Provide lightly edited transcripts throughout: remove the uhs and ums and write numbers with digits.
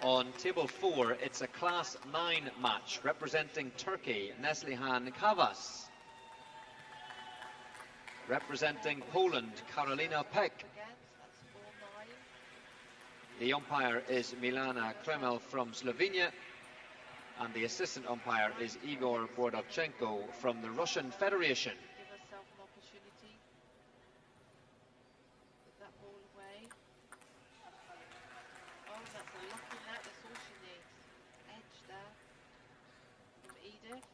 On table 4, it's a Class 9 match representing Turkey, Neslihan Kavas. Representing Poland, Karolina Peck. The umpire is Milana Kremel from Slovenia, and the assistant umpire is Igor Bordovchenko from the Russian Federation. Give herself an opportunity. Put that ball away. Oh, that's a lucky net, that's all she needs. Edge there from Edith.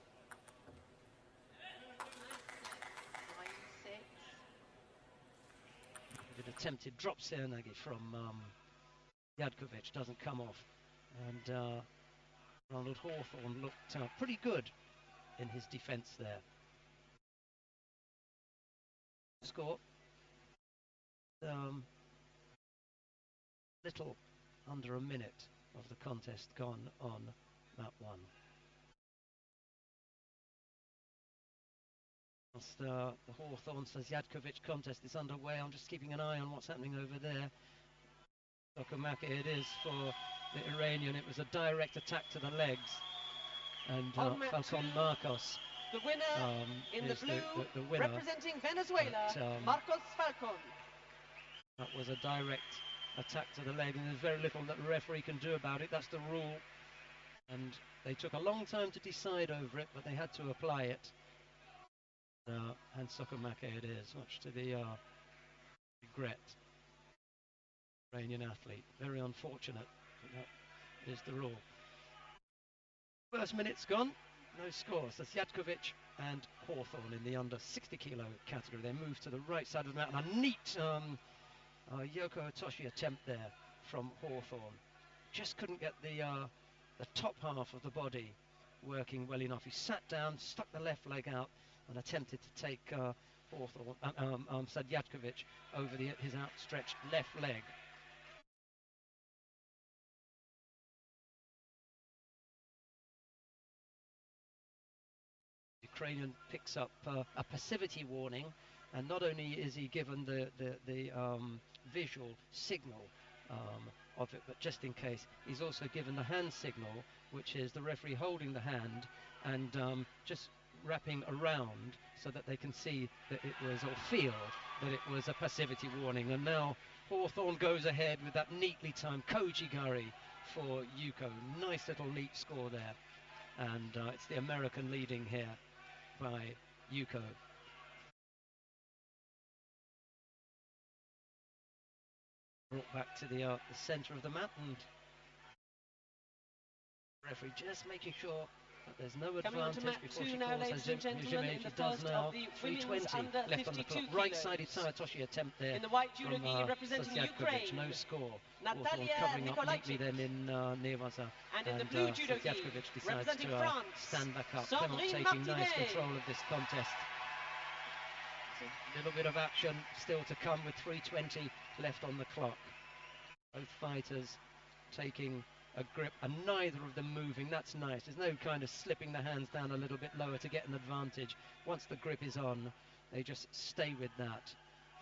9-6. An attempted drop Serenagi from Jadkovic, doesn't come off, and Ronald Hawthorne looked pretty good in his defence there. Score little under a minute of the contest gone on that one. Whilst the Hawthorne Jadkovic contest is underway, I'm just keeping an eye on what's happening over there. Tokumaki it is for the Iranian. It was a direct attack to the legs, and Falcon Marcos, the winner in the blue, the winner, representing Venezuela, but, Marcos Falcon. That was a direct attack to the leg, and there's very little that the referee can do about it. That's the rule, and they took a long time to decide over it, but they had to apply it. And Sokomake it is, much to the regret. Iranian athlete, very unfortunate, but that is the rule. First minute's gone, no scores. That's Jadkovic and Hawthorne in the under 60 kilo category. They move to the right side of the mat, and a neat Yoko Otoshi attempt there from Hawthorne. Just couldn't get the top half of the body working well enough. He sat down, stuck the left leg out, and attempted to take Jadkovic over his outstretched left leg. Ukrainian picks up a passivity warning, and not only is he given the visual signal of it, but just in case, he's also given the hand signal, which is the referee holding the hand and just wrapping around so that they can see that it was, or feel that it was, a passivity warning. And now Hawthorne goes ahead with that neatly timed Kojigari for Yuko. Nice little neat score there, and it's the American leading here by Yuko. Brought back to the centre of the mat, and referee just making sure that there's no advantage before she calls, as Yujime does now. 3:20 left on the clock. Right-sided Sayatoshi attempt there in the white judo from representing Ukraine. No score. Natalia Covering up neatly Nikolajczyk. then in Nevaza. And in the blue judo Jadkovic decides representing to France, stand back up. Sandrine Clement taking nice Martinet. control of this contest. A little bit of action still to come with 3:20 left on the clock. Both fighters taking a grip, and neither of them moving. That's nice. There's no kind of slipping the hands down a little bit lower to get an advantage. Once the grip is on, they just stay with that.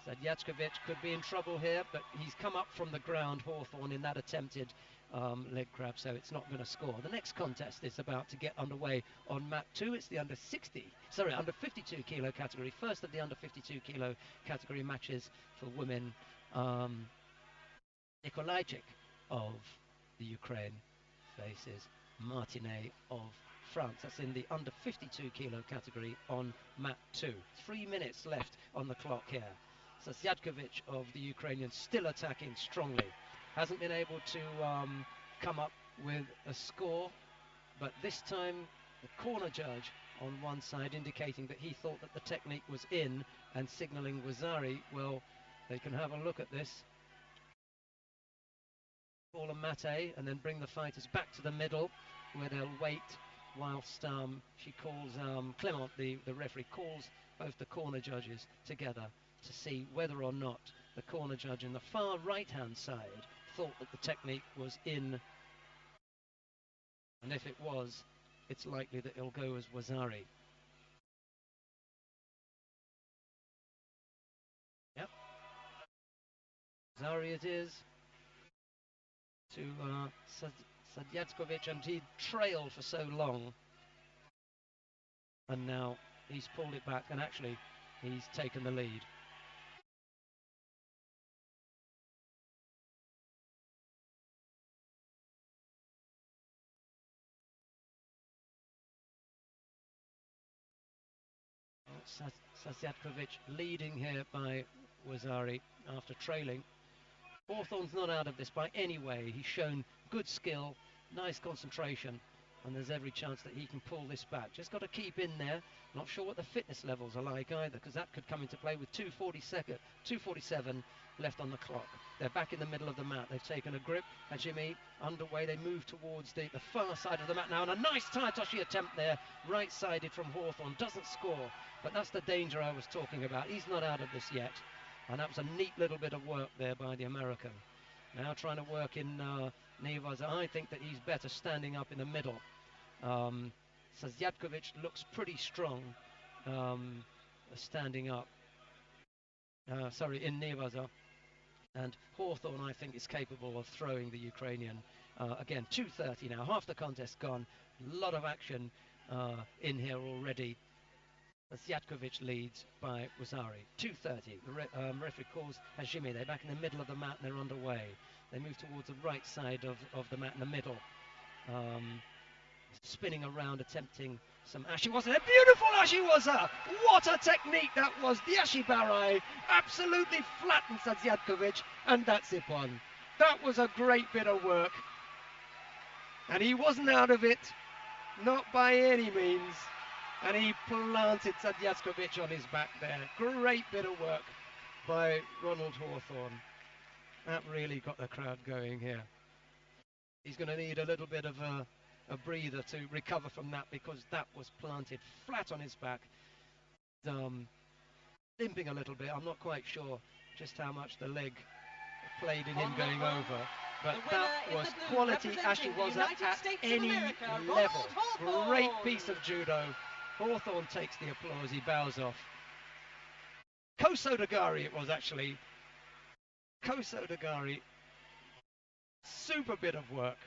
So Jadkovic could be in trouble here, but he's come up from the ground, Hawthorne, in that attempted leg grab, so it's not going to score. The next contest is about to get underway on mat 2. It's the under 52 kilo category. First of the under 52 kilo category matches for women. Nikolajczyk of the Ukraine faces Martinet of France. That's in the under 52 kilo category on mat 2. 3 minutes left on the clock here. So Jadkovic of the Ukrainians still attacking strongly. Hasn't been able to come up with a score, but this time the corner judge on one side indicating that he thought that the technique was in and signalling Wazari. Well, they can have a look at this. Call a mate and then bring the fighters back to the middle where they'll wait whilst she calls, Clement, the referee, calls both the corner judges together to see whether or not the corner judge in the far right hand side thought that the technique was in, and if it was, it's likely that it'll go as Wazari. Yep, Wazari it is to Sadyatkovic, and he trailed for so long. And now he's pulled it back, and actually he's taken the lead. Sadyatkovic leading here by Wazari after trailing. Hawthorne's not out of this by any way. He's shown good skill, nice concentration, and there's every chance that he can pull this back. Just got to keep in there. Not sure what the fitness levels are like either, because that could come into play with 2:47 left on the clock. They're back in the middle of the mat. They've taken a grip. Hajime underway. They move towards the far side of the mat now, and a nice Taitoshi attempt there, right-sided from Hawthorne. Doesn't score, but that's the danger I was talking about. He's not out of this yet. And that was a neat little bit of work there by the American. Now trying to work in Nevaza. I think that he's better standing up in the middle. Sadyatkovic looks pretty strong standing up. In Nevaza. And Hawthorne, I think, is capable of throwing the Ukrainian. Again, 2:30 now. Half the contest gone. A lot of action in here already. Sadyatkovic leads by Wazari. 2:30. The referee calls Hajime. They're back in the middle of the mat and they're underway. They move towards the right side of the mat in the middle. Spinning around, attempting some ashiwaza. A beautiful ashiwaza! What a technique that was! The ashibarai absolutely flattened Sadyatkovic, and that's Ippon. That was a great bit of work. And he wasn't out of it, not by any means. And he planted Sadyatkovic on his back there. Great bit of work by Ronald Hawthorne. That really got the crowd going here. He's going to need a little bit of a breather to recover from that, because that was planted flat on his back. Limping a little bit. I'm not quite sure just how much the leg played in him going over. But that was quality ashiwaza at any level. Great piece of judo. Hawthorne takes the applause, he bows off. Kosodagari it was actually. Kosodagari. Super bit of work.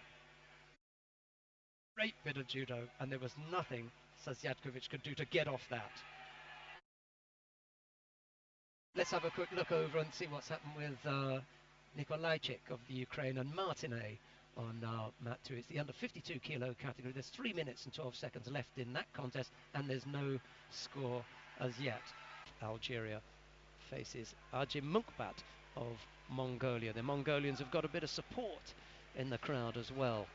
Great bit of judo, and there was nothing Sadyatkovic could do to get off that. Let's have a quick look over and see what's happened with Nikolajczyk of the Ukraine and Martinet on mat 2. It's the under 52 kilo category. There's 3 minutes and 12 seconds left in that contest, and there's no score as yet. Algeria faces Ajim Munkbat of Mongolia. The Mongolians have got a bit of support in the crowd as well.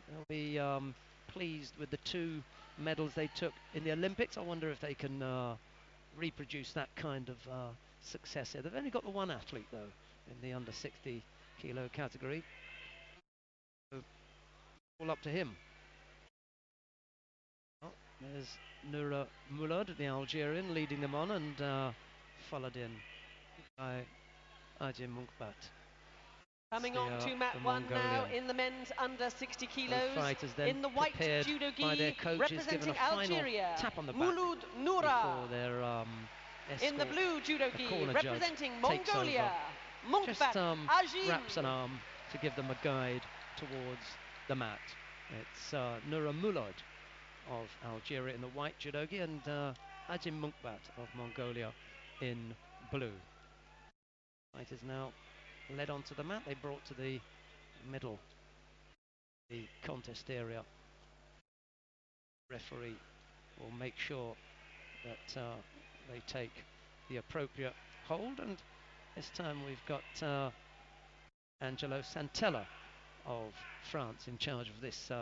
They'll be pleased with the 2 medals they took in the Olympics. I wonder if they can reproduce that kind of success here. They've only got the 1 athlete though in the under 60 kilo category. So, all up to him. Oh, there's Nura Mulad, the Algerian, leading them on, and followed in by Ajim Munkbat. Coming on to mat 1 now in the men's under 60 kilos. Fighters then in the white judo by their gi, coaches, given representing a final Algeria, tap on the back Mulud Noura. before their In the blue judo gi, representing takes Mongolia, just Munkbat Ajim. wraps an arm to give them a guide towards the mat. It's Nura Mulad of Algeria in the white judogi, and Ajim Munkbat of Mongolia in blue. Fighters now led onto the mat. They brought to the middle, the contest area. Referee will make sure that they take the appropriate hold, and this time we've got Angelo Santella of France in charge of this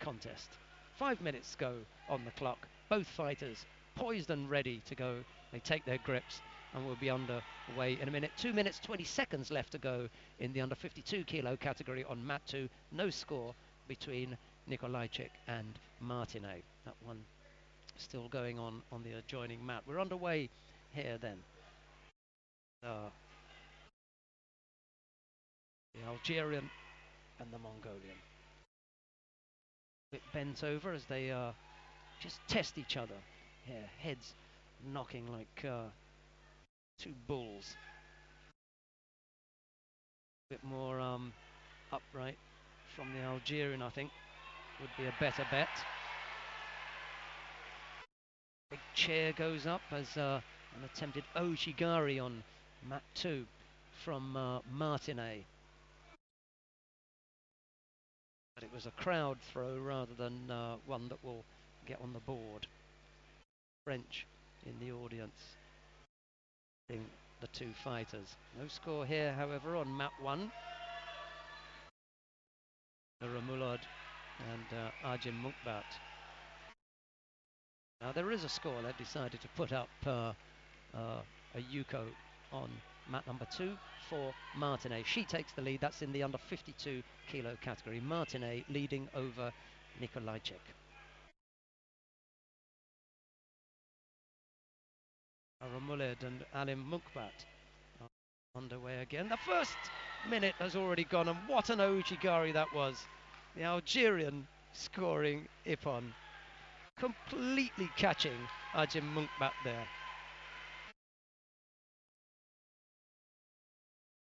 contest. 5 minutes go on the clock. Both fighters poised and ready to go. They take their grips and we'll be underway in a minute. 2 minutes 20 seconds left to go in the under 52 kilo category on mat 2. No score between Nikolajczyk and Martinet. That one still going on the adjoining mat. We're underway here then. The Algerian and the Mongolian. Bit bent over as they just test each other here. Heads knocking like 2 bulls. Bit more upright from the Algerian, I think, would be a better bet. Big chair goes up as an attempted Ojigari on mat 2 from Martinet. But it was a crowd throw rather than one that will get on the board. French in the audience, the two fighters. No score here, however, on mat 1. Ramulad and Arjun Munkbat. Now there is a score. They've decided to put up a Yuko on mat number 2 for Martinet. She takes the lead. That's in the under 52 kilo category. Martinet leading over Nikolajczyk. Ramulad and Alim Munkbat are underway again. The first minute has already gone, and what an Ojigari that was. The Algerian scoring Ippon, completely catching Ajim Munkbat there.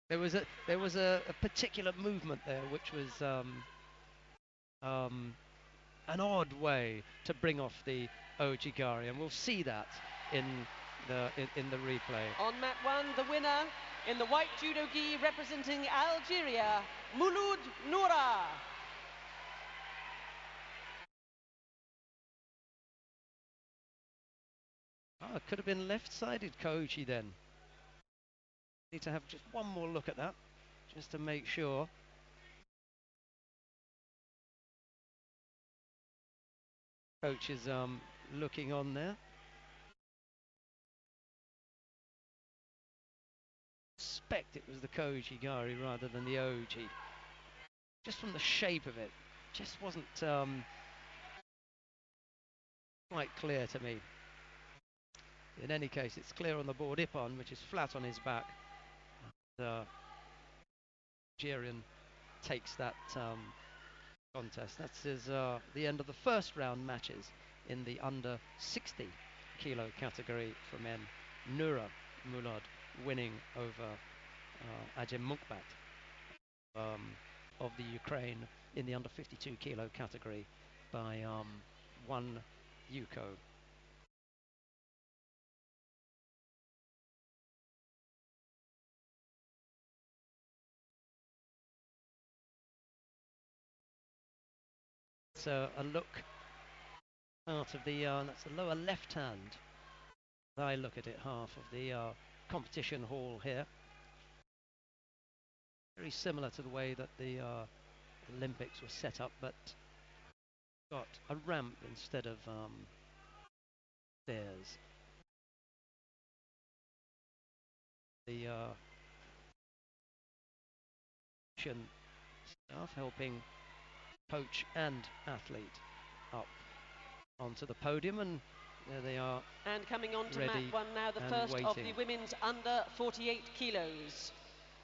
There was a particular movement there which was an odd way to bring off the Ojigari, and we'll see that in the replay. On mat 1, the winner in the white judo gi representing Algeria, Mouloud Noura. Oh, it could have been left-sided Koji then. Need to have just one more look at that, just to make sure. Coach is looking on there. Suspect it was the Ojigari rather than the Oji. Just from the shape of it, just wasn't quite clear to me. In any case, it's clear on the board. Ippon, which is flat on his back. The Algerian takes that contest. That's the end of the first round matches in the under 60 kilo category for men. Noura Moulad winning over Ajim Munkbat of the Ukraine in the under 52 kilo category by 1 Yuko. So a look out of the that's the lower left hand. I look at it, half of the competition hall here. Very similar to the way that the Olympics were set up, but got a ramp instead of stairs. The staff helping coach and athlete up onto the podium, and there they are. And coming on to mat 1 now, the first waiting. of the women's under 48 kilos.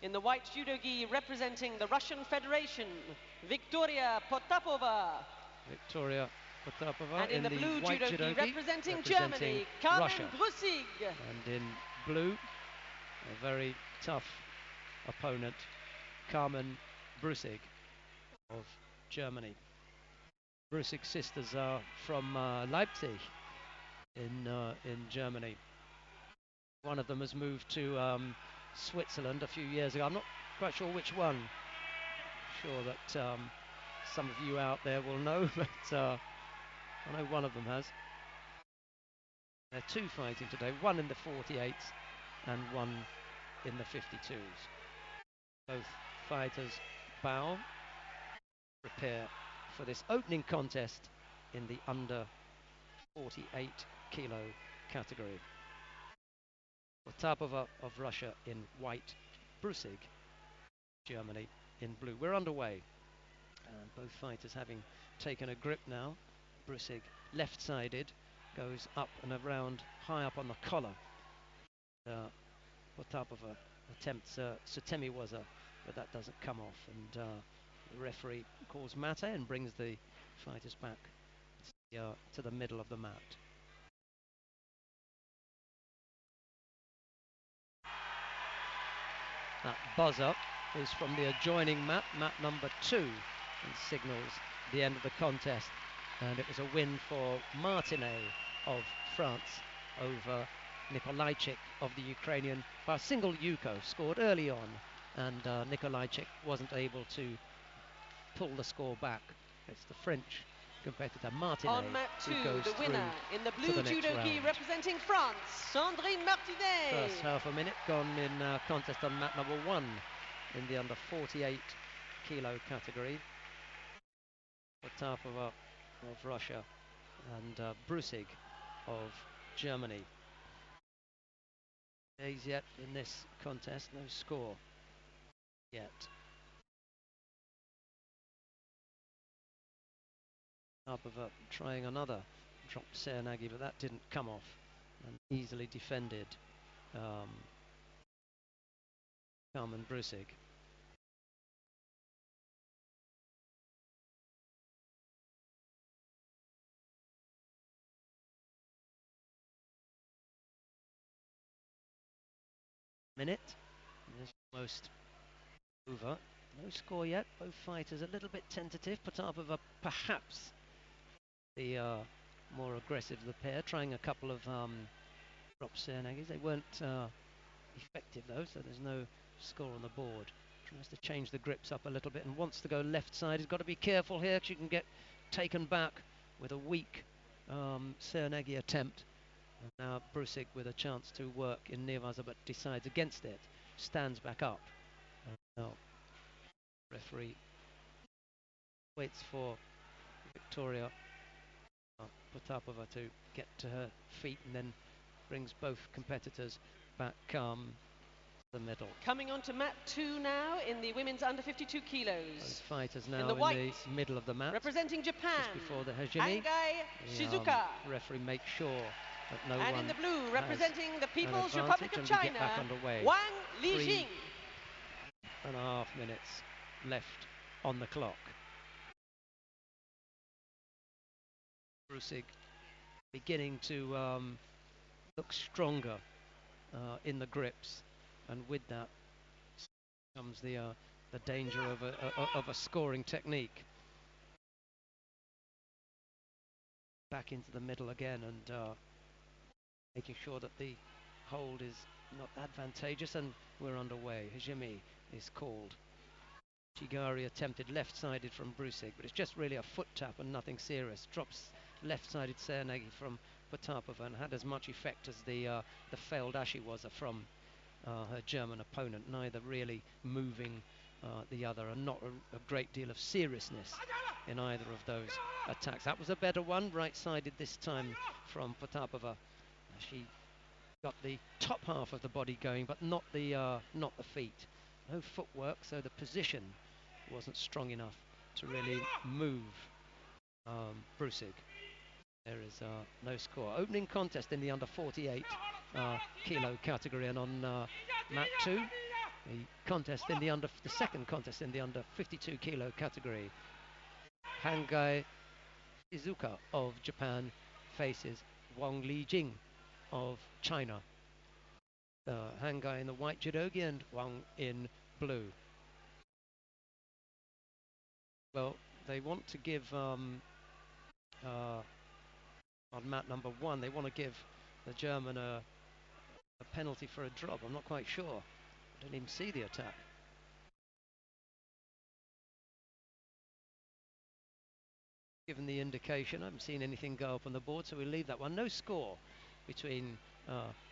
In the white judo gi representing the Russian Federation, Victoria Potapova. Victoria Potapova. And in the blue judo gi representing Germany, Carmen Brüssig. And in blue, a very tough opponent, Carmen Brüssig of Germany. Brüssig's sisters are from Leipzig in Germany. One of them has moved to Switzerland a few years ago. I'm not quite sure which one. I'm sure that some of you out there will know, but I know one of them has. There are two fighting today, one in the 48s and one in the 52s. Both fighters bow, prepare for this opening contest in the under 48 kilo category. Potapova of Russia in white, Brüssig, Germany in blue. We're underway, and both fighters having taken a grip now. Brüssig left-sided, goes up and around, high up on the collar. Potapova attempts Sutemi Waza, but that doesn't come off, and the referee calls mate and brings the fighters back to the middle of the mat. That buzzer is from the adjoining mat, mat number 2, and signals the end of the contest. And it was a win for Martinet of France over Nikolajczyk of the Ukrainian by a single yuko, scored early on, and Nikolajczyk wasn't able to pull the score back. It's the French competitor Martinet On mat 2, who goes the winner in the blue judo gi representing France, Sandrine Martinet. First half a minute gone in contest on mat number 1 in the under 48 kilo category. Potapova of Russia and Brusig of Germany. Days yet in this contest, no score yet. Potapova trying another drop Serenagi, but that didn't come off, and easily defended Carmen Brusig. Minute, it's almost over. No score yet. Both fighters a little bit tentative. Potapova perhaps the more aggressive of the pair, trying a couple of drop Serenagis. They weren't effective though, so there's no score on the board. Tries to change the grips up a little bit and wants to go left side. He's got to be careful here because you can get taken back with a weak Serenagi attempt. And now Brusig with a chance to work in Nevaza, but decides against it. Stands back up. Now referee waits for Victoria Potapova to get to her feet and then brings both competitors back the middle. Coming on to mat 2 now in the women's under 52 kilos. Both fighters now in the middle of the mat. Representing Japan, just before the hejime. Hangai Shizuka. Referee makes sure that no and one in the blue, representing the People's an Republic of advantage and we China, get back underway. Wang Lijing. 3.5 minutes left on the clock. Brusig beginning to look stronger in the grips, and with that comes the danger of a scoring technique. Back into the middle again and making sure that the hold is not advantageous, and we're underway. Hejime is called. Chigari attempted left-sided from Brusig, but it's just really a foot tap and nothing serious. Drops left-sided Serenagi from Potapova and had as much effect as the failed Ashiwaza from her German opponent, neither really moving the other, and not a great deal of seriousness in either of those attacks. That was a better one, right-sided this time from Potapova. She got the top half of the body going, but not the feet. No footwork, so the position wasn't strong enough to really move Brusig. There is no score. Opening contest in the under 48 kilo category, and on mat 2, the second contest in the under 52 kilo category. Hangai Shizuka of Japan faces Wang Lijing of China. Hangai in the white judogi and Wang in blue. Well, they want to give on mat number 1, they want to give the German a penalty for a drop. I'm not quite sure. I didn't even see the attack. Given the indication, I haven't seen anything go up on the board, so we'll leave that one. No score between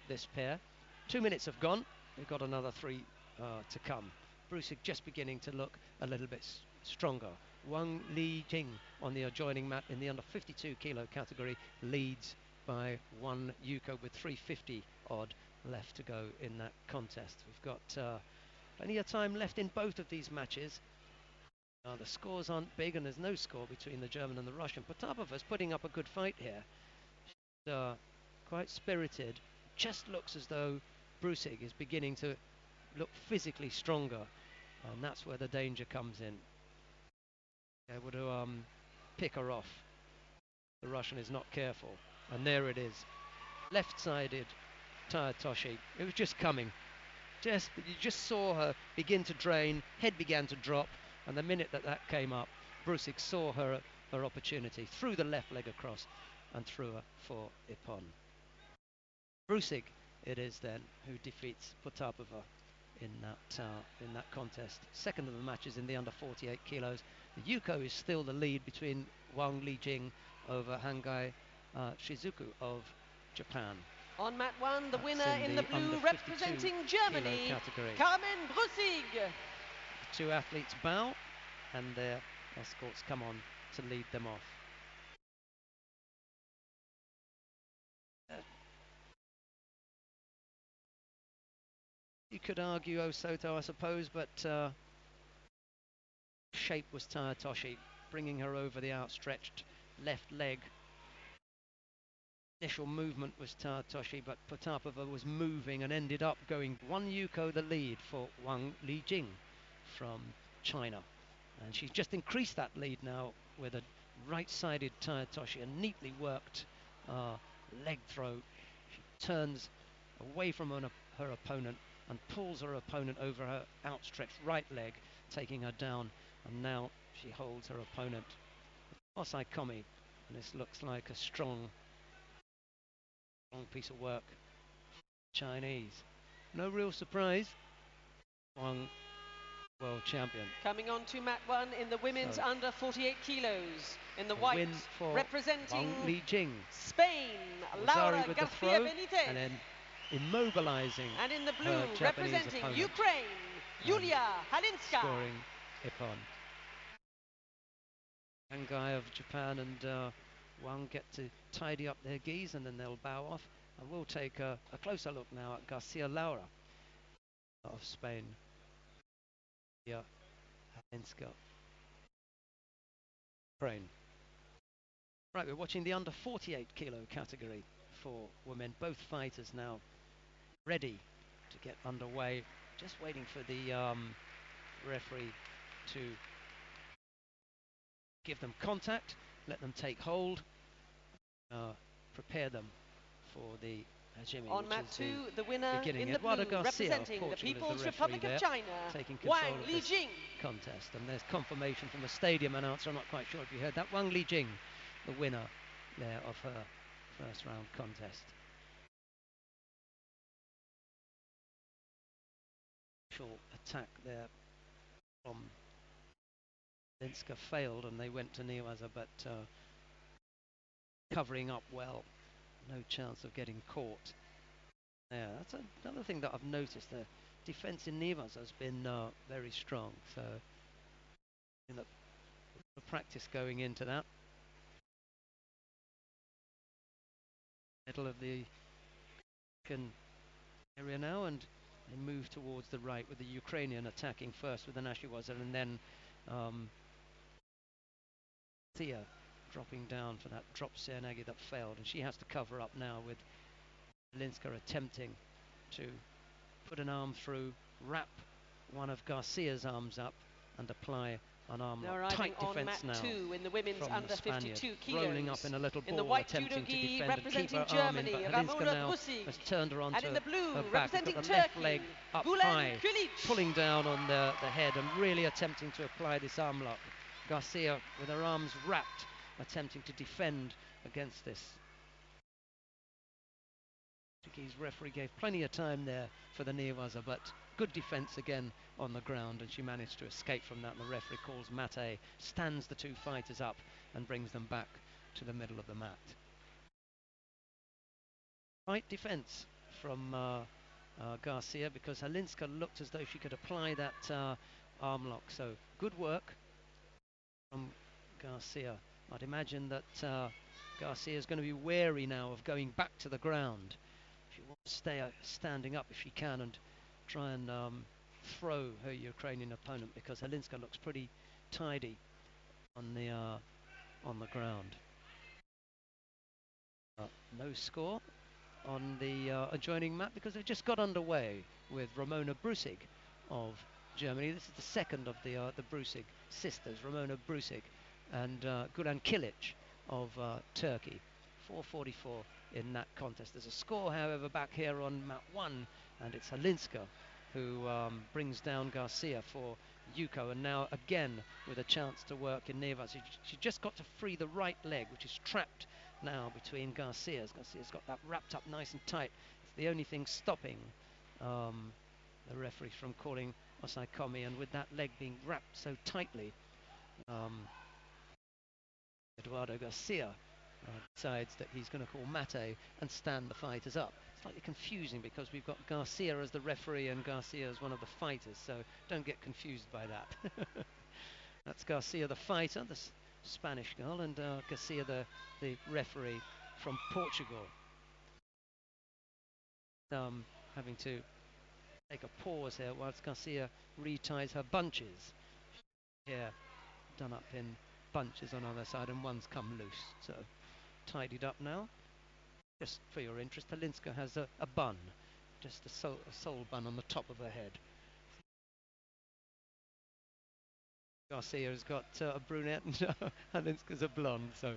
this pair. 2 minutes have gone. We've got another 3 to come. Brusig just beginning to look a little bit stronger. Wang Lijing on the adjoining mat in the under 52 kilo category leads by 1 yuko with 3:50 odd left to go in that contest. We've got plenty of time left in both of these matches. The scores aren't big, and there's no score between the German and the Russian. Potapova's putting up a good fight here. She's quite spirited. Just looks as though Brusig is beginning to look physically stronger, and that's where the danger comes in. Able to pick her off. The Russian is not careful, and there it is. Left-sided Toshi. It was just coming. You just saw her begin to drain, head began to drop, and the minute that came up, Brusig saw her opportunity, threw the left leg across and threw her for Ippon. Brusig it is then who defeats Potapova in that contest. Second of the matches in the under 48 kilos. The Yuko is still the lead between Wang Lijing over Hangai Shizuku of Japan. On mat 1, the That's winner in the blue representing Germany, Carmen Brusig. The two athletes bow and their escorts come on to lead them off. You could argue Osoto, I suppose, but shape was Toshi, bringing her over the outstretched left leg. Initial movement was Toshi, but Potapova was moving and ended up going one Yuko the lead for Wang Lijing from China. And she's just increased that lead now with a right-sided Toshi, a neatly worked leg throw. She turns away from her opponent and pulls her opponent over her outstretched right leg, taking her down, and now she holds her opponent. Osai Komi, and this looks like a strong piece of work. Chinese. No real surprise. Wang, world champion. Coming on to mat 1 in the women's under 48 kilos. In the white, representing Wang Lijing. Spain, Laura with the Garcia throw, Benitez. and then immobilizing. And in the blue, representing opponent, Ukraine, Yulia Halinska. Scoring Ippon. Hangai of Japan and Wang get to tidy up their gis, and then they'll bow off. And we'll take a closer look now at Garcia Laura of Spain. Yeah, Halinska. Ukraine. Right, we're watching the under 48 kilo category for women. Both fighters now ready to get underway. Just waiting for the referee to give them contact, let them take hold, prepare them for the hajime. On mat 2, the winner in the Eduardo blue, Garcia, representing the People's Republic of China, taking control Wang of this Lijing. contest. And there's confirmation from the stadium announcer. I'm not quite sure if you heard that. Wang Lijing, the winner there of her first round contest. Attack there from Linska failed, and they went to Niwaza, but covering up well. No chance of getting caught. Yeah, that's another thing that I've noticed. The defense in Niwaza has been very strong. So, in the practice going into that. Middle of the area now, and they move towards the right with the Ukrainian attacking first with an Ashiwaza, and then Thea dropping down for that drop Serenagi that failed, and she has to cover up now with Linska attempting to put an arm through, wrap one of Garcia's arms up and apply an arm lock. Tight defense now in the women's under 52 kilos. Rolling up in a little ball, in the white attempting Judo to gi, defend and keep her Germany, arm in, but Halinska now has turned her onto and in the blue, her back, got the Turkey, left leg up high, Kulic. pulling down on the head and really attempting to apply this arm lock. Garcia with her arms wrapped, attempting to defend against this. Turkey's referee gave plenty of time there for the Niwaza, but good defense again on the ground, and she managed to escape from that. And the referee calls mate, stands the two fighters up and brings them back to the middle of the mat. Right defense from Garcia, because Halinska looked as though she could apply that arm lock. So good work from Garcia. I'd imagine that Garcia is going to be wary now of going back to the ground. She wants to stay standing up if she can and try and throw her Ukrainian opponent, because Halinska looks pretty tidy on the ground. No score on the adjoining mat because they've just got underway with Ramona Brusig of Germany. This is the second of the Brusig sisters, Ramona Brusig and Gulan Kilic of Turkey. 4:44 in that contest. There's a score, however, back here on mat 1, and it's Halinska who brings down Garcia for Yuko, and now again with a chance to work in Nevaza. She just got to free the right leg, which is trapped now between Garcia's. Garcia's got that wrapped up nice and tight. It's the only thing stopping the referee from calling Osaikomi, and with that leg being wrapped so tightly, Eduardo Garcia decides that he's going to call mate and stand the fighters up. Slightly confusing because we've got Garcia as the referee and Garcia as one of the fighters, so don't get confused by that. That's Garcia the fighter, the Spanish girl, and Garcia the referee from Portugal. Having to take a pause here whilst Garcia reties her bunches. Here, done up in bunches on either side, and one's come loose, so tidied up now. Just for your interest, Halinska has a bun, just a sole bun on the top of her head. Garcia has got a brunette and Halinska's a blonde, so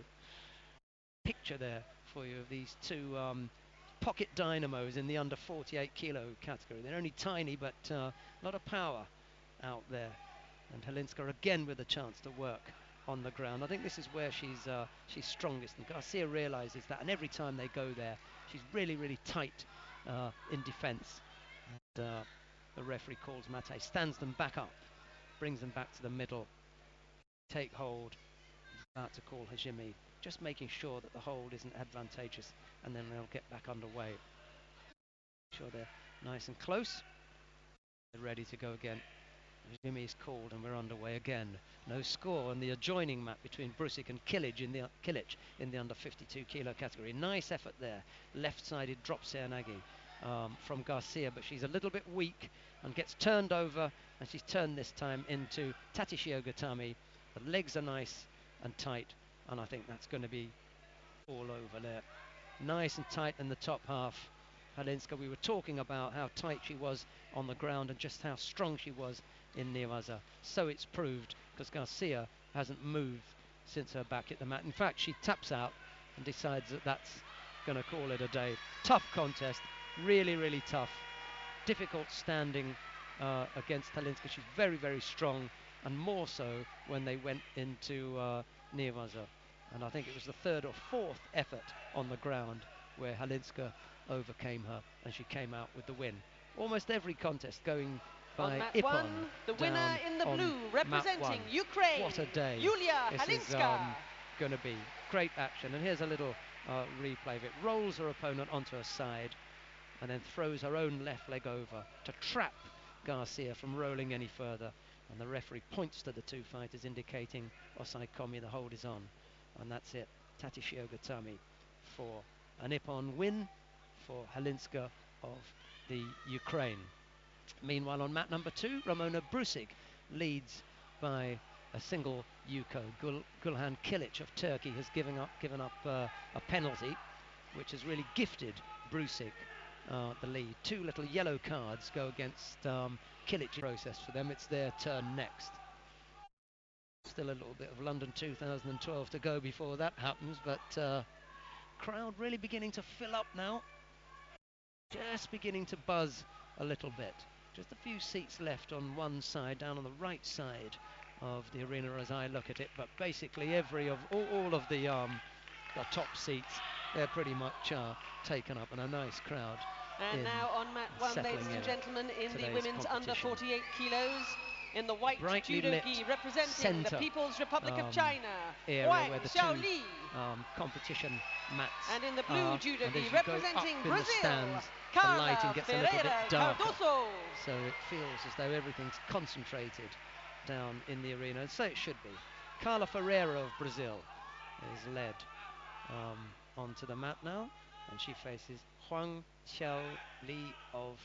picture there for you of these two pocket dynamos in the under 48 kilo category. They're only tiny, but a lot of power out there. And Halinska again with a chance to work on the ground. I think this is where she's strongest, and Garcia realizes that, and every time they go there, she's really, really tight in defense. And the referee calls mate, stands them back up, brings them back to the middle, take hold, about to call Hajime, just making sure that the hold isn't advantageous, and then they'll get back underway. Sure they're nice and close. They're ready to go again. Hajime is called and we're underway again. No score on the adjoining mat between Brusic and Kilic in the under 52 kilo category. Nice effort there. Left-sided drop seoinage from Garcia, but she's a little bit weak and gets turned over, and she's turned this time into Tatishio Gatami. The legs are nice and tight, and I think that's going to be all over there. Nice and tight in the top half. Halinska, we were talking about how tight she was on the ground and just how strong she was in Nevaza. So it's proved, because Garcia hasn't moved since her back hit the mat. In fact, she taps out and decides that that's going to call it a day. Tough contest, really, really tough. Difficult standing against Halinska. She's very, very strong, and more so when they went into Nevaza. And I think it was the third or fourth effort on the ground where Halinska overcame her, and she came out with the win. Almost every contest going by mat Ippon. one, the winner in the blue, representing Ukraine, What a day Yulia this Halinska. is going to be. Great action, and here's a little replay of it. Rolls her opponent onto her side and then throws her own left leg over to trap Garcia from rolling any further, and the referee points to the two fighters indicating Osaikomi, the hold is on, and that's it. Tatishio Gatami for an Ippon win for Halinska of the Ukraine. Meanwhile, on mat number 2, Ramona Brusic leads by a single Yuko. Gulhan Kilic of Turkey has given up a penalty, which has really gifted Brusic the lead. 2 little yellow cards go against Kilic process for them. It's their turn next. Still a little bit of London 2012 to go before that happens, but crowd really beginning to fill up now. Just beginning to buzz a little bit. Just a few seats left on one side, down on the right side of the arena as I look at it, but basically all of the top seats, they're pretty much taken up, and a nice crowd. And now on mat 1, ladies and gentlemen, in the women's under 48 kilos, in the white judo gi, representing the People's Republic of China, Wang Xiaoli. Competition mats. And in the blue judo gi, representing Brazil, the lighting gets a little bit darker. Cardoso. So it feels as though everything's concentrated down in the arena, and so it should be. Carla Ferreira of Brazil is led onto the mat now, and she faces Huang Xiaoli of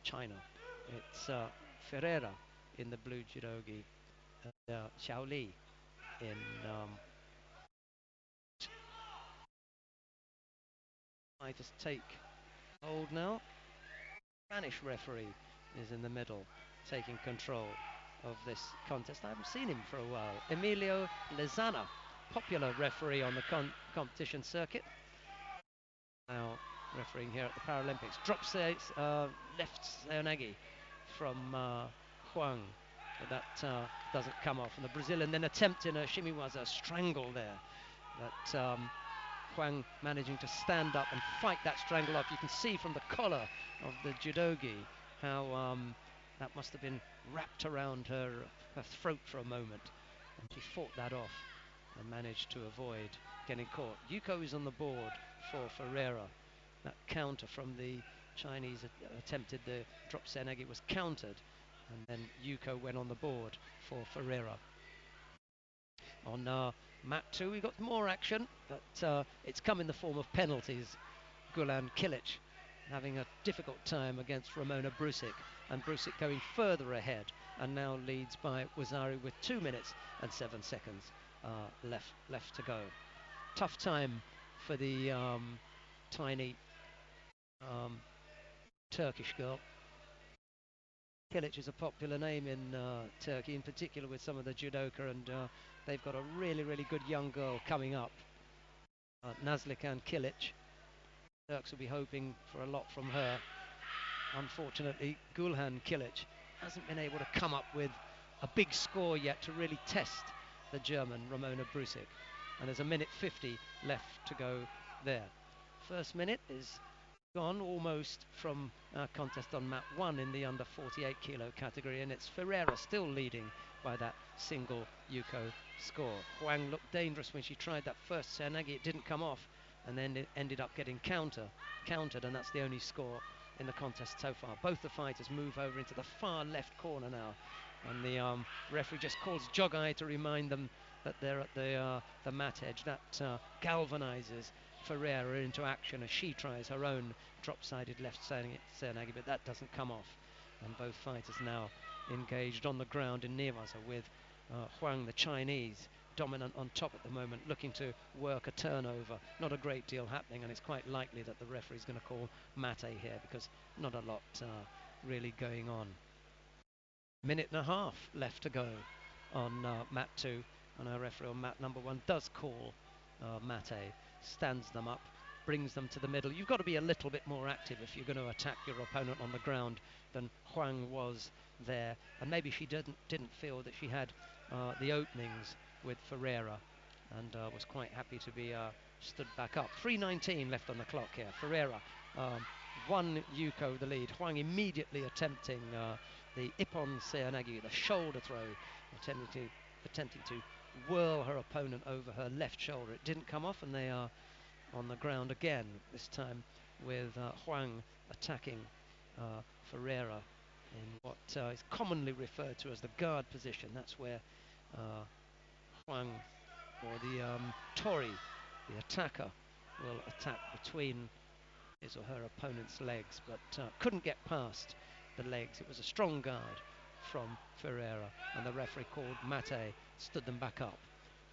China. It's Ferreira in the blue judogi, and Xiaoli in fighters take hold now. Spanish referee is in the middle, taking control of this contest. I haven't seen him for a while. Emilio Lezana, popular referee on the competition circuit, now refereeing here at the Paralympics. Drop left seoinage from Huang, but that doesn't come off. And the Brazilian then attempting a shimiwaza strangle there, but Huang managing to stand up and fight that strangle off. You can see from the collar of the judogi how that must have been wrapped around her throat for a moment, and she fought that off and managed to avoid getting caught. Yuko is on the board for Ferreira. That counter from the Chinese attempted the drop senagi, was countered, and then Yuko went on the board for Ferreira. On mat 2 we got more action, but it's come in the form of penalties. Gulan Kilic having a difficult time against Ramona Brusic, and Brusic going further ahead and now leads by Wazari with 2 minutes and 7 seconds left to go. Tough time for the tiny Turkish girl. Kilic is a popular name in Turkey, in particular with some of the judoka, and they've got a really good young girl coming up, Nazlikan Kilic. Turks will be hoping for a lot from her. Unfortunately, Gulhan Kilic hasn't been able to come up with a big score yet to really test the German Ramona Brusic, and there's a minute 50 left to go there. First minute is gone almost from our contest on mat 1 in the under 48 kilo category, and it's Ferreira still leading by that single Yuko score. Huang looked dangerous when she tried that first senagi. It didn't come off, and then it ended up getting countered, and that's the only score in the contest so far. Both the fighters move over into the far left corner now, and the referee just calls Jogai to remind them that they're at the mat edge. That galvanizes Ferreira into action as she tries her own drop-sided left senagi, but that doesn't come off, and both fighters now engaged on the ground in Newaza, with Huang, the Chinese, dominant on top at the moment, looking to work a turnover. Not a great deal happening, and it's quite likely that the referee's going to call mate here, because not a lot really going on. Minute and a half left to go on mat 2, and our referee on mat number 1 does call mate, stands them up, brings them to the middle. You've got to be a little bit more active if you're going to attack your opponent on the ground than Huang was there, and maybe she didn't feel that she had the openings with Ferreira, and was quite happy to be stood back up. 3:19 left on the clock here. Ferreira 1 Yuko the lead. Huang immediately attempting the Ippon Seoinage, the shoulder throw, attempting to whirl her opponent over her left shoulder. It didn't come off, and they are on the ground again, this time with Huang attacking Ferreira in what is commonly referred to as the guard position. That's where Huang, or the Tori, the attacker, will attack between his or her opponent's legs, but couldn't get past the legs. It was a strong guard from Ferreira, and the referee called mate, stood them back up.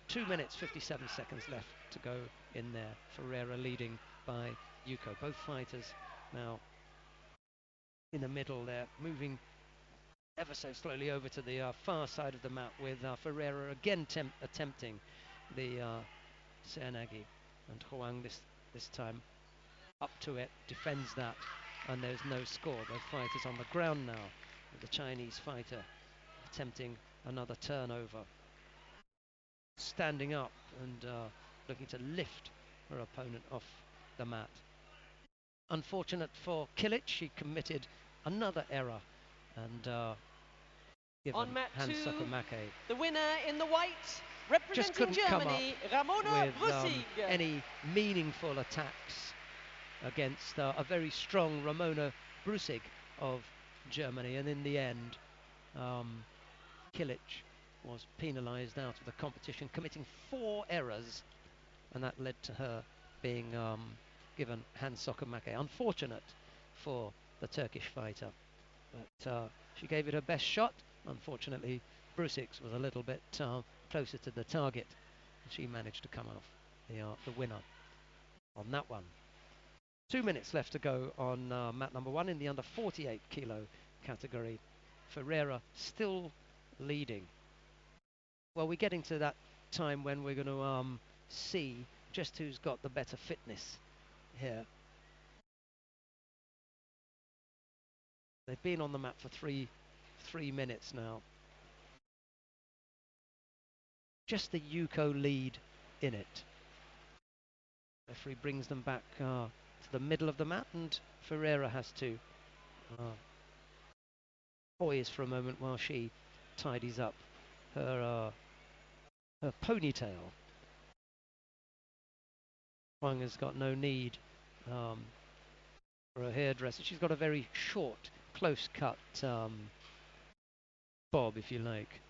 2 minutes 57 seconds left to go in there. Ferreira leading by Yuko. Both fighters now in the middle there, moving ever so slowly over to the far side of the mat, with Ferreira again attempting the Seoinage, and Huang this time up to it, defends that, and there's no score. Both fighters on the ground now, with the Chinese fighter attempting another turnover, standing up and looking to lift her opponent off the mat. Unfortunate for Kilic, she committed another error, and given on mat 2, Hansokumake, the winner in the white, representing Germany, Ramona Brusic. Any meaningful attacks against a very strong Ramona Brusic of Germany, and in the end Kilic was penalised out of the competition, committing 4 errors, and that led to her being given Hansokumake. Unfortunate for the Turkish fighter, but she gave it her best shot. Unfortunately, Brusic was a little bit closer to the target, and she managed to come off the winner on that one. 2 minutes left to go on mat number 1 in the under 48 kilo category. Ferreira still leading. Well, we're getting to that time when we're going to see just who's got the better fitness here. They've been on the mat for three minutes now, just the Yuko lead in it. Referee brings them back to the middle of the mat, and Ferreira has to poise for a moment while she tidies up her ponytail. Huang has got no need for a hairdresser. She's got a very short, close-cut bob, if you like.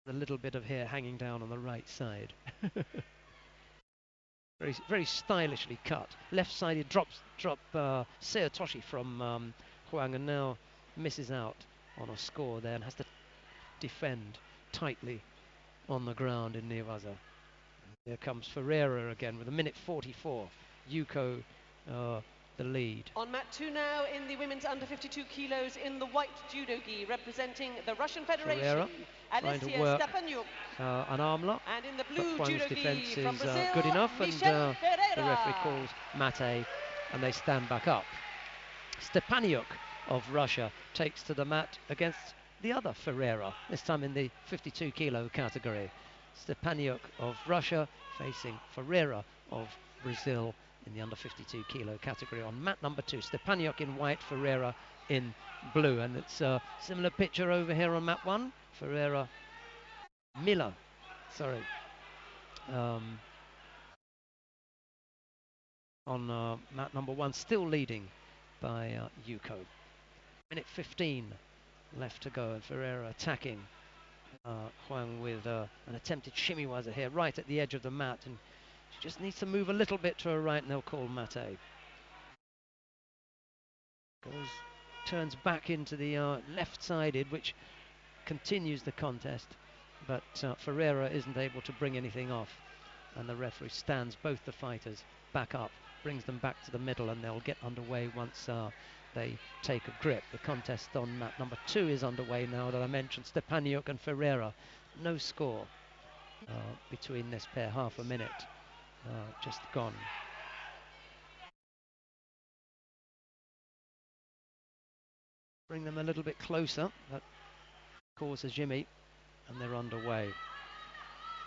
A little bit of hair hanging down on the right side. Very, very stylishly cut. Left-sided drop Seotoshi from Huang, and now misses out on a score there and has to defend tightly on the ground in Newaza. Here comes Ferreira again with 1:44. Yuko the lead. On mat 2 now in the women's under 52 kilos in the white judo gi, representing the Russian Federation. Ferreira trying to work an arm lock. And in the blue Huang's judo defense gi from is Brazil, good enough, and the Ferreira. referee calls mate, and they stand back up. Stepaniuk of Russia takes to the mat against the other Ferreira, this time in the 52 kilo category. Stepaniuk of Russia facing Ferreira of Brazil in the under 52 kilo category on mat number 2. Stepaniuk in white, Ferreira in blue, and it's a similar picture over here on mat 1. Ferreira Miller, sorry, on mat number 1, still leading by Yuko. 1:15 left to go, and Ferreira attacking Huang with an attempted shimiwaza here right at the edge of the mat, and she just needs to move a little bit to her right and they'll call mate. Turns back into the left-sided, which continues the contest, but Ferreira isn't able to bring anything off, and the referee stands both the fighters back up, brings them back to the middle, and they'll get underway once they take a grip. The contest on mat number 2 is underway now, that I mentioned. Stepaniuk and Ferreira, no score between this pair, half a minute just gone. Bring them a little bit closer, that causes Jimmy, and they're underway.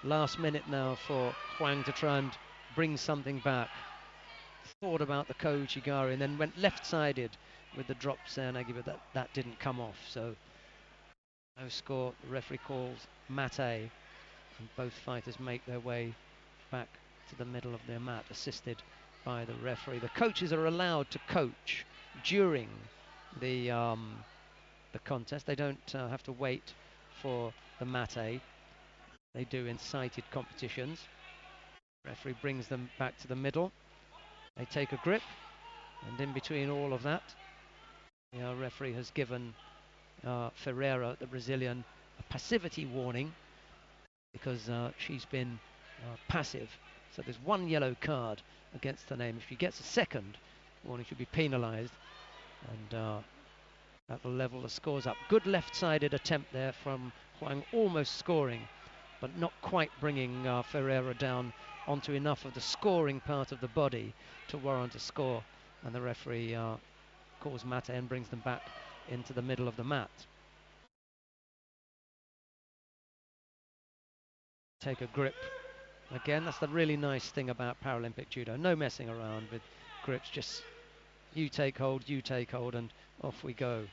Last minute now for Huang to try and bring something back. Thought about the Kouchigari and then went left-sided with the drop Seoinage, but that didn't come off, so no score. The referee calls mate, and both fighters make their way back to the middle of their mat, assisted by the referee. The coaches are allowed to coach during the contest. They don't have to wait for the mate. They do in sighted competitions. Referee brings them back to the middle. They take a grip, and in between all of that, the referee has given Ferreira, the Brazilian, a passivity warning because she's been passive. So there's 1 yellow card against her name. If she gets a second warning, she'll be penalised, and that will level the scores up. Good left-sided attempt there from Huang, almost scoring, but not quite bringing Ferreira down onto enough of the scoring part of the body to warrant a score, and the referee calls mate and brings them back into the middle of the mat. Take a grip. Again, that's the really nice thing about Paralympic Judo. No messing around with grips, just you take hold, and off we go.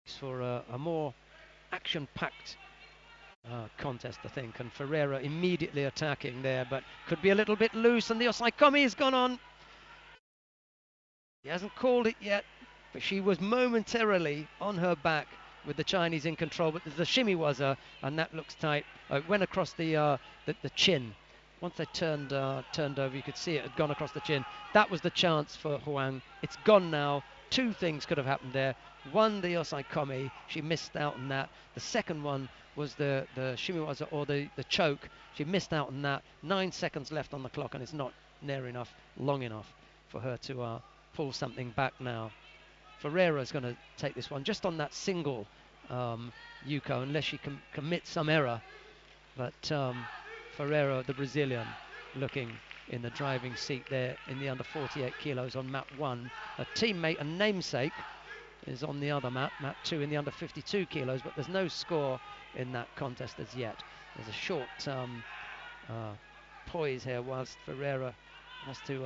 For a more action-packed contest, I think, and Ferreira immediately attacking there, but could be a little bit loose, and the Osaikomi has gone on. He hasn't called it yet, but she was momentarily on her back with the Chinese in control, but there's the shimiwaza, and that looks tight. It went across the chin. Once they turned over, you could see it had gone across the chin. That was the chance for Huang. It's gone now. 2 things could have happened there. One, the Osaikomi, she missed out on that. The second one was the shimiwaza, or the choke. She missed out on that. 9 seconds left on the clock, and it's not near enough, long enough for her to pull something back now. Ferreira's going to take this one just on that single Yuko, unless she can commit some error. But Ferreira, the Brazilian, looking in the driving seat there in the under 48 kilos on mat 1. A teammate and namesake is on the other mat, mat 2 in the under 52 kilos, but there's no score in that contest as yet. There's a short poise here whilst Ferreira has to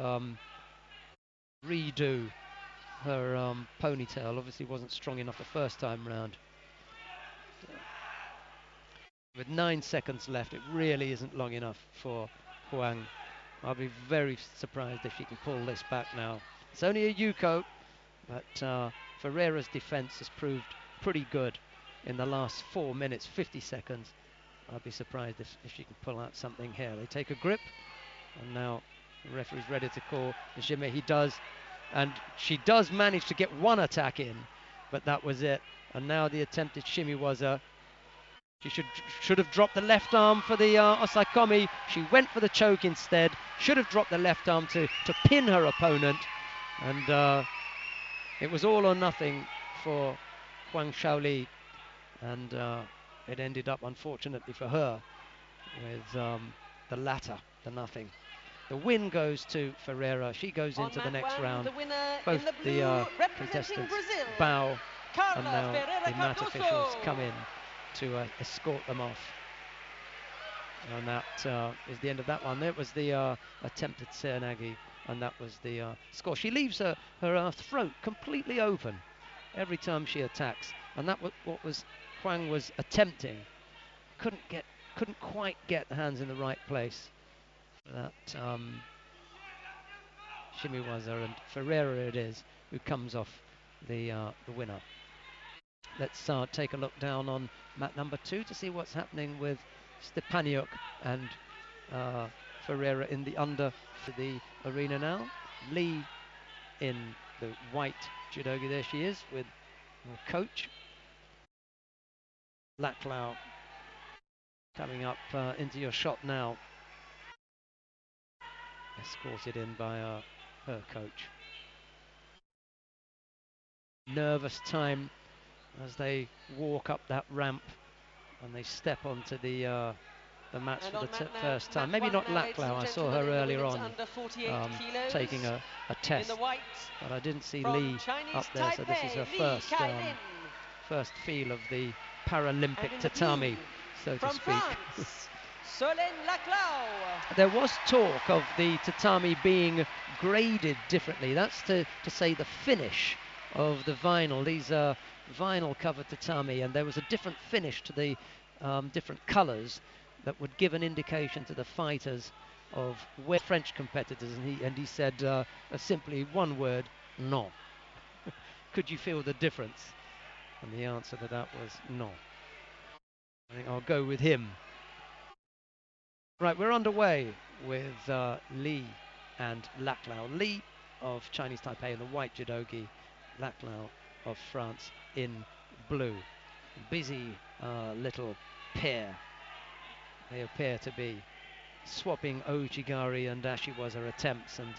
redo her ponytail. Obviously wasn't strong enough the first time round. With 9 seconds left, it really isn't long enough for Huang. I'll be very surprised if she can pull this back now. It's only a Yuko, but Ferreira's defense has proved pretty good in the last 4 minutes, 50 seconds. I'd be surprised if she can pull out something here. They take a grip, and now the referee's ready to call the shimmy. He does, and she does manage to get one attack in, but that was it. And now the attempted shimmy was she should have dropped the left arm for the Osaikomi. She went for the choke instead. Should have dropped the left arm to pin her opponent, and it was all or nothing for Huang Shaoli, and it ended up, unfortunately for her, with the latter, the nothing. The win goes to Ferreira. She goes into the next round. Both the contestants bow, and now the mat officials come in to escort them off. And that is the end of that one. It was the attempted Seoinage, and that was the score. She leaves her throat completely open every time she attacks, and that was what Huang was attempting. Couldn't quite get the hands in the right place. That Shimiwaza, and Ferreira it is who comes off the winner. Let's take a look down on mat number 2 to see what's happening with Stepaniuk and Ferreira in the under for the arena now. Lee in the white judogi, there she is with her coach. Laclau coming up into your shot now. Escorted in by her coach. Nervous time as they walk up that ramp and they step onto the mats for the first time. Maybe not Laclau, I saw her earlier on taking a test, but I didn't see Lee up there, so this is her first feel of the Paralympic tatami, so to speak. There was talk of the tatami being graded differently. That's to say the finish of the vinyl. These are vinyl covered tatami, and there was a different finish to the different colours that would give an indication to the fighters of where French competitors, and he said simply one word: non. Could you feel the difference? And the answer to that was no. I think I'll go with him. Right, we're underway with Lee and Laclau. Lee of Chinese Taipei in the white judogi, Laclau of France in blue. Busy little pair. They appear to be swapping Ouchigari and Ashiwaza attempts, and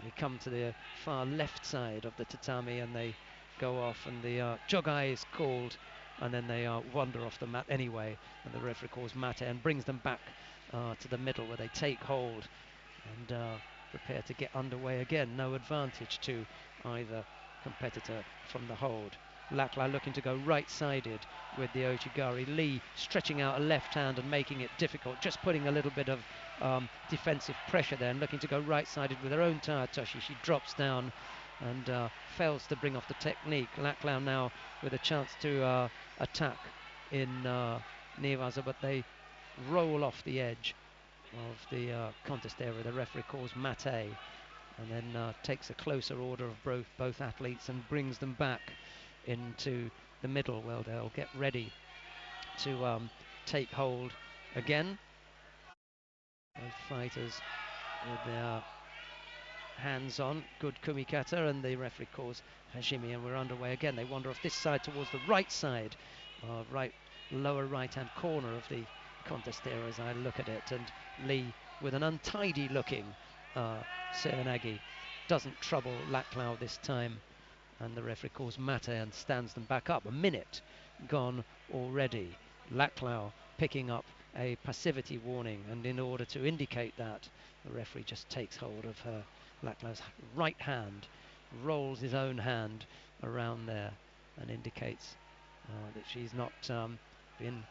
we come to the far left side of the tatami and they go off, and the jogai is called, and then they wander off the mat anyway, and the referee calls mate and brings them back to the middle where they take hold and prepare to get underway again. No advantage to either competitor from the hold. Laclau looking to go right-sided with the Ouchigari. Lee stretching out a left hand and making it difficult, just putting a little bit of defensive pressure there, and looking to go right-sided with her own Taitoshi. She drops down and fails to bring off the technique. Laclau now with a chance to attack in Niwaza, but they roll off the edge of the contest area. The referee calls mate, and then takes a closer order of both athletes and brings them back into the middle where they'll get ready to take hold again. Both fighters with their hands on, good kumikata, and the referee calls hashimi, and we're underway again. They wander off this side towards the right side, lower right hand corner of the contest there as I look at it, and Lee with an untidy looking Seoinage doesn't trouble Laclau this time, and the referee calls mate and stands them back up. A minute gone already. Laclau picking up a passivity warning, and in order to indicate that, the referee just takes hold of Laclau's right hand, rolls his own hand around there, and indicates that she's not been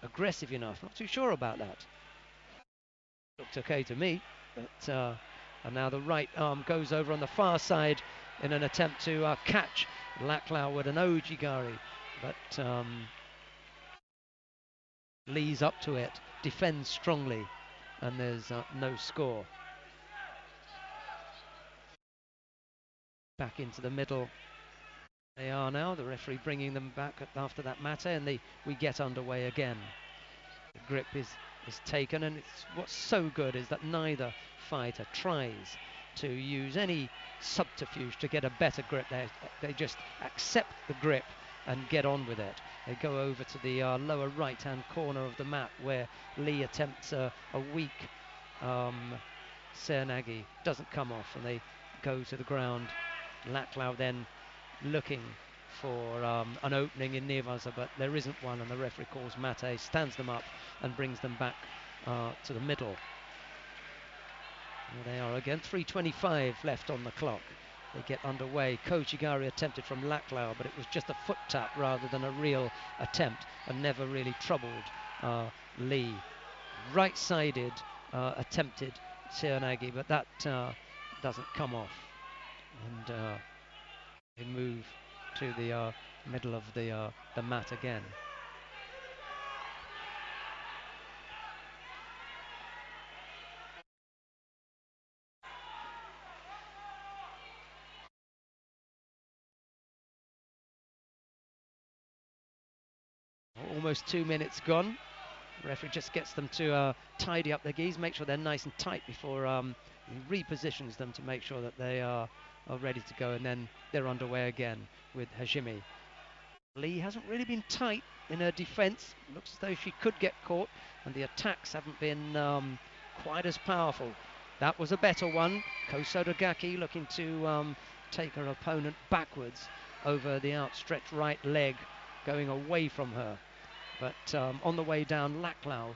aggressive enough. Not too sure about that. Looked okay to me, but and now the right arm goes over on the far side in an attempt to catch Laclau with an ojigari, but Lee's up to it, defends strongly, and there's no score. Back into the middle they are now, the referee bringing them back after that mate, and we get underway again. The grip is taken, and what's so good is that neither fighter tries to use any subterfuge to get a better grip. They just accept the grip and get on with it. They go over to the lower right hand corner of the mat, where Lee attempts a weak Seoinage, doesn't come off, and they go to the ground. Laclau then looking for an opening in Nevaza, but there isn't one, and the referee calls mate, stands them up and brings them back to the middle. There they are again, 3:25 left on the clock. They get underway. Kochigari attempted from Laclau, but it was just a foot tap rather than a real attempt, and never really troubled Lee. Right-sided attempted Seoinage, but that doesn't come off, and they move to the middle of the mat again. Almost 2 minutes gone. The referee just gets them to tidy up their gis, make sure they're nice and tight before he repositions them to make sure that they are ready to go, and then they're underway again with Hajime. Lee hasn't really been tight in her defense. Looks as though she could get caught, and the attacks haven't been quite as powerful. That was a better one. Kosodagaki looking to take her opponent backwards over the outstretched right leg, going away from her. But on the way down, Laclau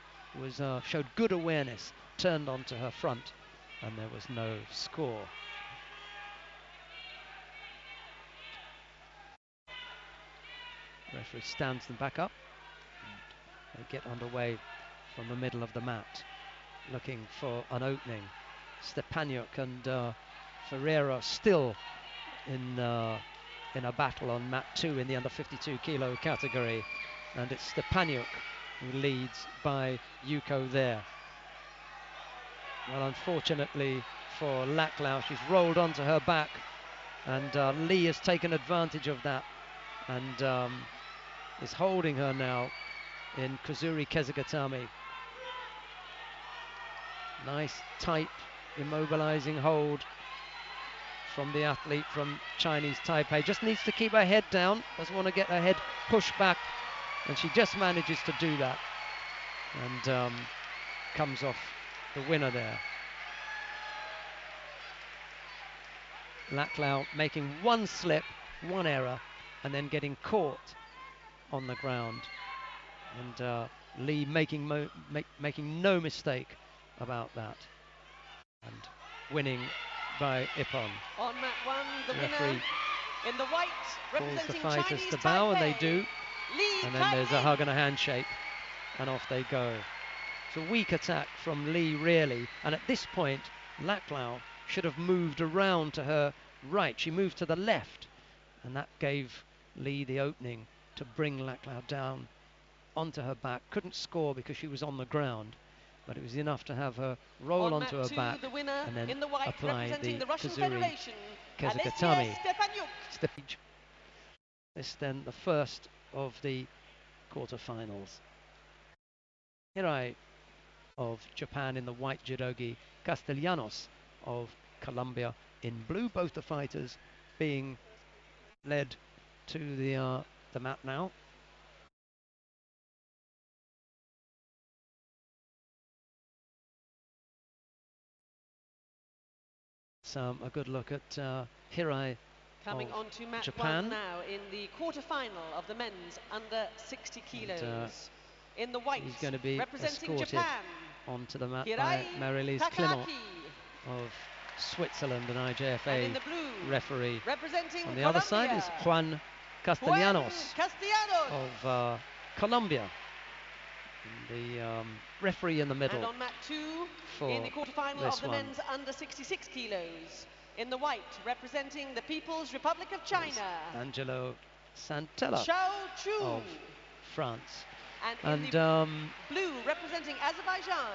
showed good awareness, turned onto her front, and there was no score. Referee stands them back up. They get underway from the middle of the mat, looking for an opening. Stepaniuk and Ferreira still in a battle on mat 2 in the under 52 kilo category, and it's Stepaniuk who leads by Yuko there. Well, unfortunately for Laclau, she's rolled onto her back, and Lee has taken advantage of that and is holding her now in Kuzuri Kezugatame. Nice, tight, immobilizing hold from the athlete from Chinese Taipei. Just needs to keep her head down, doesn't want to get her head pushed back, and she just manages to do that, and comes off the winner there. Laclau making one slip, one error, and then getting caught on the ground, and Lee making no mistake about that, and winning by Ippon. On mat 1, the winner in the white, calls the representing fighters Chinese to bow, Taipei, and they do, Lee and then there's a hug and a handshake, and off they go. It's a weak attack from Lee, really, and at this point Laclau should have moved around to her right. She moved to the left, and that gave Lee the opening to bring Laclau down onto her back. Couldn't score because she was on the ground, but it was enough to have her roll onto her back and then apply the Kuzuri Kezugatame. This then the first of the quarterfinals. Hirai of Japan in the white judogi, Castellanos of Colombia in blue. Both the fighters being led to the mat now. A good look at Hirai coming on to match Japan 1 now in the quarterfinal of the men's under 60 kilos. And, in the white, he's going to be representing escorted Japan onto the mat Hirai by Marie-Lise Clément of Switzerland, an IJFA and in the blue, referee. representing On the Colombia, other side is Juan Castellanos of Colombia. And the referee in the middle. And on mat 2, in the quarterfinal of the men's under 66 kilos, in the white, representing the People's Republic of China, Angelo Santella of France. And in the blue, representing Azerbaijan,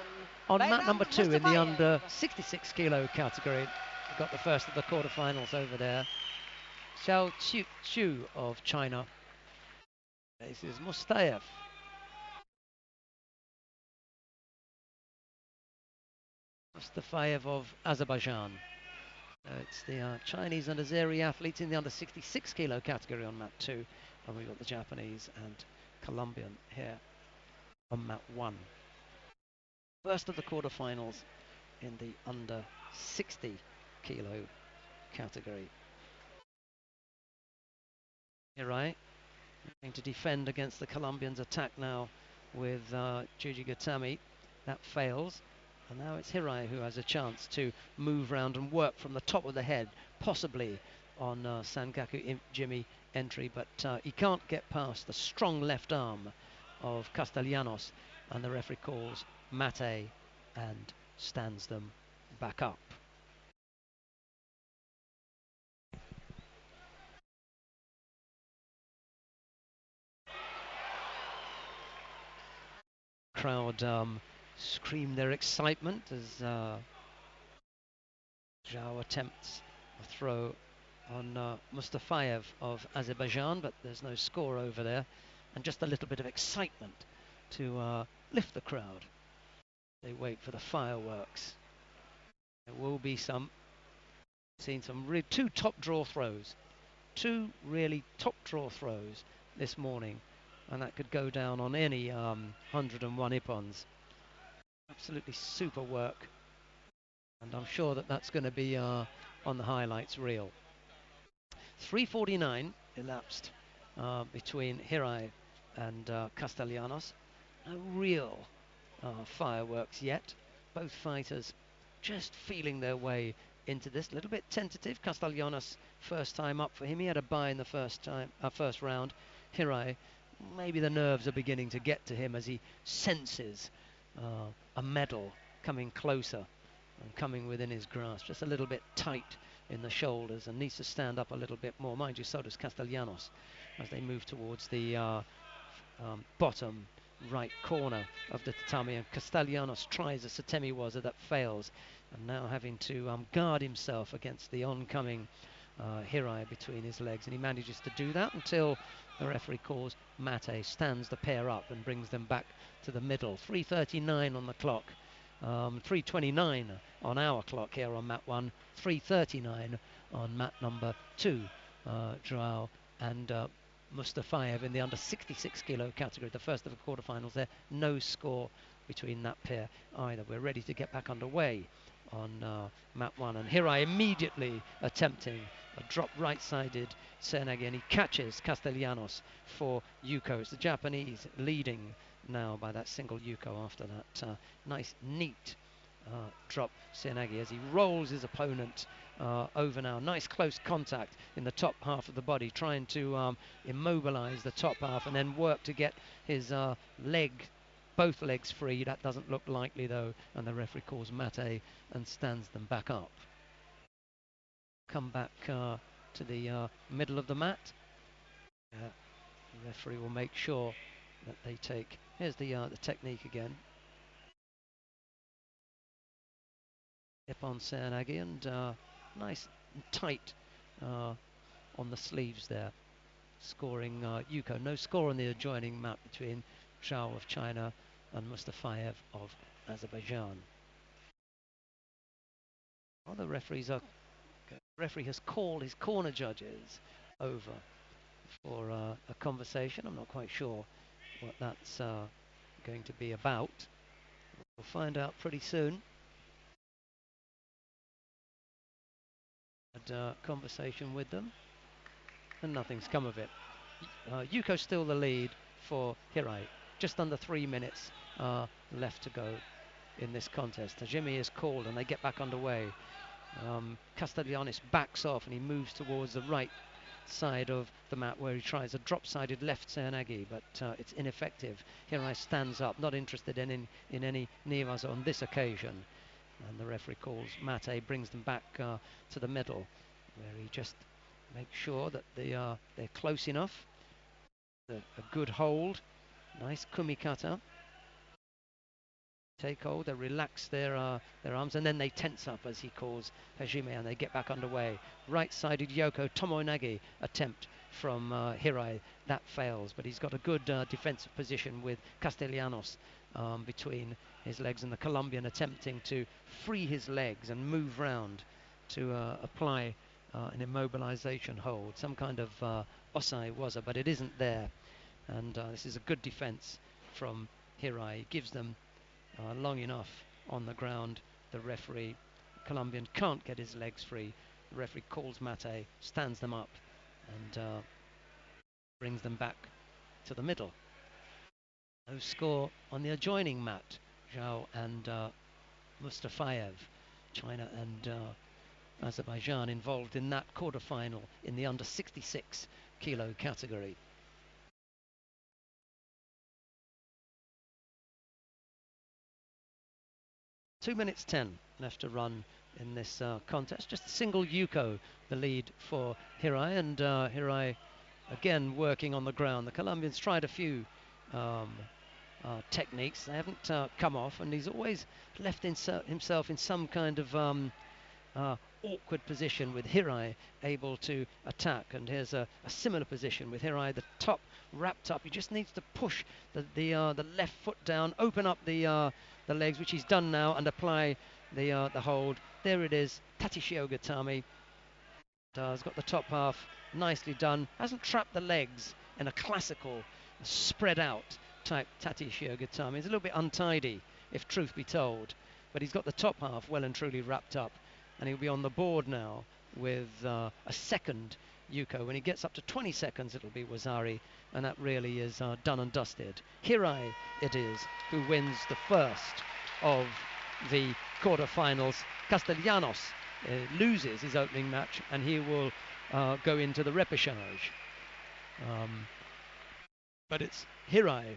on mat number 2 in the under 66 kilo category, we got the first of the quarterfinals over there. Xiao Chu of China. This is Mustayev. Mustafayev of Azerbaijan. It's the Chinese and Azeri athletes in the under 66 kilo category on mat 2, and we've got the Japanese and Colombian here on mat 1. First of the quarterfinals in the under 60 kilo category. Hirai going to defend against the Colombians' attack now with Juji Gatami. That fails. And now it's Hirai who has a chance to move round and work from the top of the head, possibly on Sangaku Jimmy entry, but he can't get past the strong left arm of Castellanos, and the referee calls mate and stands them back up. Crowd scream their excitement as Zhao attempts a throw on Mustafayev of Azerbaijan, but there's no score over there, and just a little bit of excitement to lift the crowd. They wait for the fireworks. There will be some. Seen some two top draw throws, two really top draw throws this morning, and that could go down on any 101 Ippons. Absolutely super work, and I'm sure that that's going to be on the highlights reel. 3:49 elapsed between Hirai and Castellanos. No real fireworks yet. Both fighters just feeling their way into this. A little bit tentative. Castellanos, first time up for him. He had a bye in the first round. Hirai, maybe the nerves are beginning to get to him as he senses a medal coming closer and coming within his grasp. Just a little bit tight in the shoulders and needs to stand up a little bit more. Mind you, so does Castellanos as they move towards the bottom right corner of the tatami, and Castellanos tries a Satemi Waza that fails, and now having to guard himself against the oncoming Hirai between his legs, and he manages to do that until the referee calls mate, stands the pair up and brings them back to the middle. 3:39 on the clock, 3:29 on our clock here on mat 1, 3:39 on mat number 2. Joao and Mustafayev in the under 66 kilo category, the first of the quarterfinals there. No score between that pair either. We're ready to get back underway on mat 1, and Hirai immediately attempting a drop right-sided Senagi, and he catches Castellanos for Yuko. It's the Japanese leading now by that single Yuko after that nice neat drop Senagi as he rolls his opponent over now. Nice close contact in the top half of the body, trying to immobilize the top half and then work to get his both legs free. That doesn't look likely though, and the referee calls mate and stands them back up. Come back to the middle of the mat. The referee will make sure that they take. Here's the technique again. Ippon Seoinage, and nice and tight on the sleeves there, scoring Yuko. No score on the adjoining mat between Zhao of China and Mustafayev of Azerbaijan. Well, the referee has called his corner judges over for a conversation. I'm not quite sure what that's going to be about. We'll find out pretty soon. Had a conversation with them, and nothing's come of it. Yuko's still the lead for Hirai. Just under 3 minutes left to go in this contest. Tajimi is called and they get back underway. Castellanos backs off and he moves towards the right side of the mat where he tries a drop-sided left seoinage, but it's ineffective. Hirai stands up, not interested in any newaza on this occasion. And the referee calls mate, brings them back to the middle, where he just makes sure that they're close enough. A good hold, nice kumikata. Take hold, they relax their arms, and then they tense up, as he calls Hajime, and they get back underway. Right-sided Yoko Tomoinagi attempt from Hirai. That fails, but he's got a good defensive position with Castellanos between his legs, and the Colombian attempting to free his legs and move round to apply an immobilization hold, some kind of osai waza, but it isn't there. And this is a good defense from Hirai. He gives them long enough on the ground. The referee, Colombian, can't get his legs free. The referee calls mate, stands them up, and brings them back to the middle. No score on the adjoining mat. Zhao and Mustafayev, China and Azerbaijan involved in that quarter-final in the under 66 kilo category. Two minutes 10 left to run in this contest. Just a single yuko, the lead for Hirai, and Hirai again working on the ground. The Colombians tried a few techniques. They haven't come off, and he's always left himself in some kind of awkward position, with Hirai able to attack. And here's a similar position with Hirai, the top wrapped up. He just needs to push the left foot down, open up the legs, which he's done now, and apply the hold. There it is, Tati Shiogatami. Has got the top half nicely done. Hasn't trapped the legs in a classical spread out type Tati Shiogatami. It's a little bit untidy, if truth be told, but he's got the top half well and truly wrapped up, and he'll be on the board now with a second yuko. When he gets up to 20 seconds, it'll be Wazari, and that really is done and dusted. Hirai it is who wins the first of the quarterfinals. Castellanos loses his opening match, and he will go into the repechage. But it's Hirai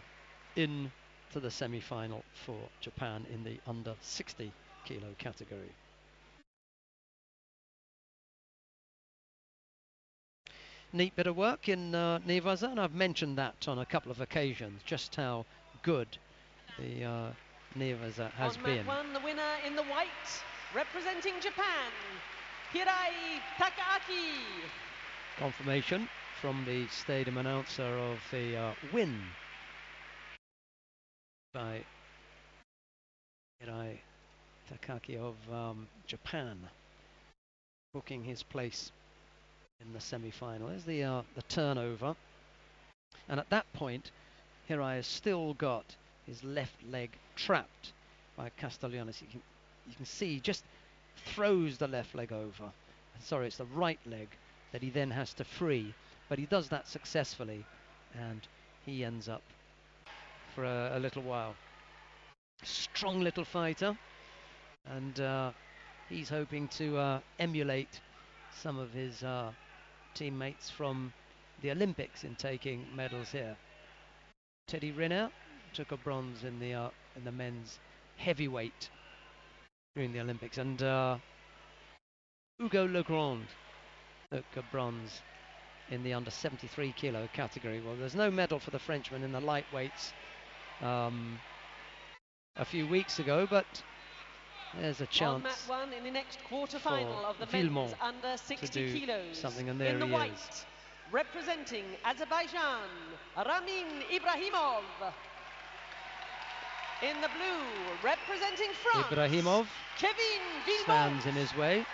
in to the semi-final for Japan in the under 60 kilo category. Neat bit of work in newaza, and I've mentioned that on a couple of occasions, just how good the newaza has been. On mat one, the winner in the white, representing Japan, Hirai Takaaki. Confirmation from the stadium announcer of the win by Hirai Takaaki of Japan, booking his place in the semi-final. There's the turnover, and at that point Hirai has still got his left leg trapped by Castellanos. You can see he just throws the left leg over. Sorry, it's the right leg that he then has to free, but he does that successfully, and he ends up for a little while. Strong little fighter, and he's hoping to emulate some of his teammates from the Olympics in taking medals here. Teddy Riner took a bronze in the men's heavyweight during the Olympics, and Hugo Legrand took a bronze in the under 73 kilo category. Well, there's no medal for the Frenchman in the lightweights a few weeks ago, but there's a chance on mat one in the next quarter-final of the men's under 60 kilos. Something, and there in the he white, is. representing Azerbaijan, Ramin Ibrahimov. In the blue, representing France, Ibrahimov Kevin Villebois stands in his way.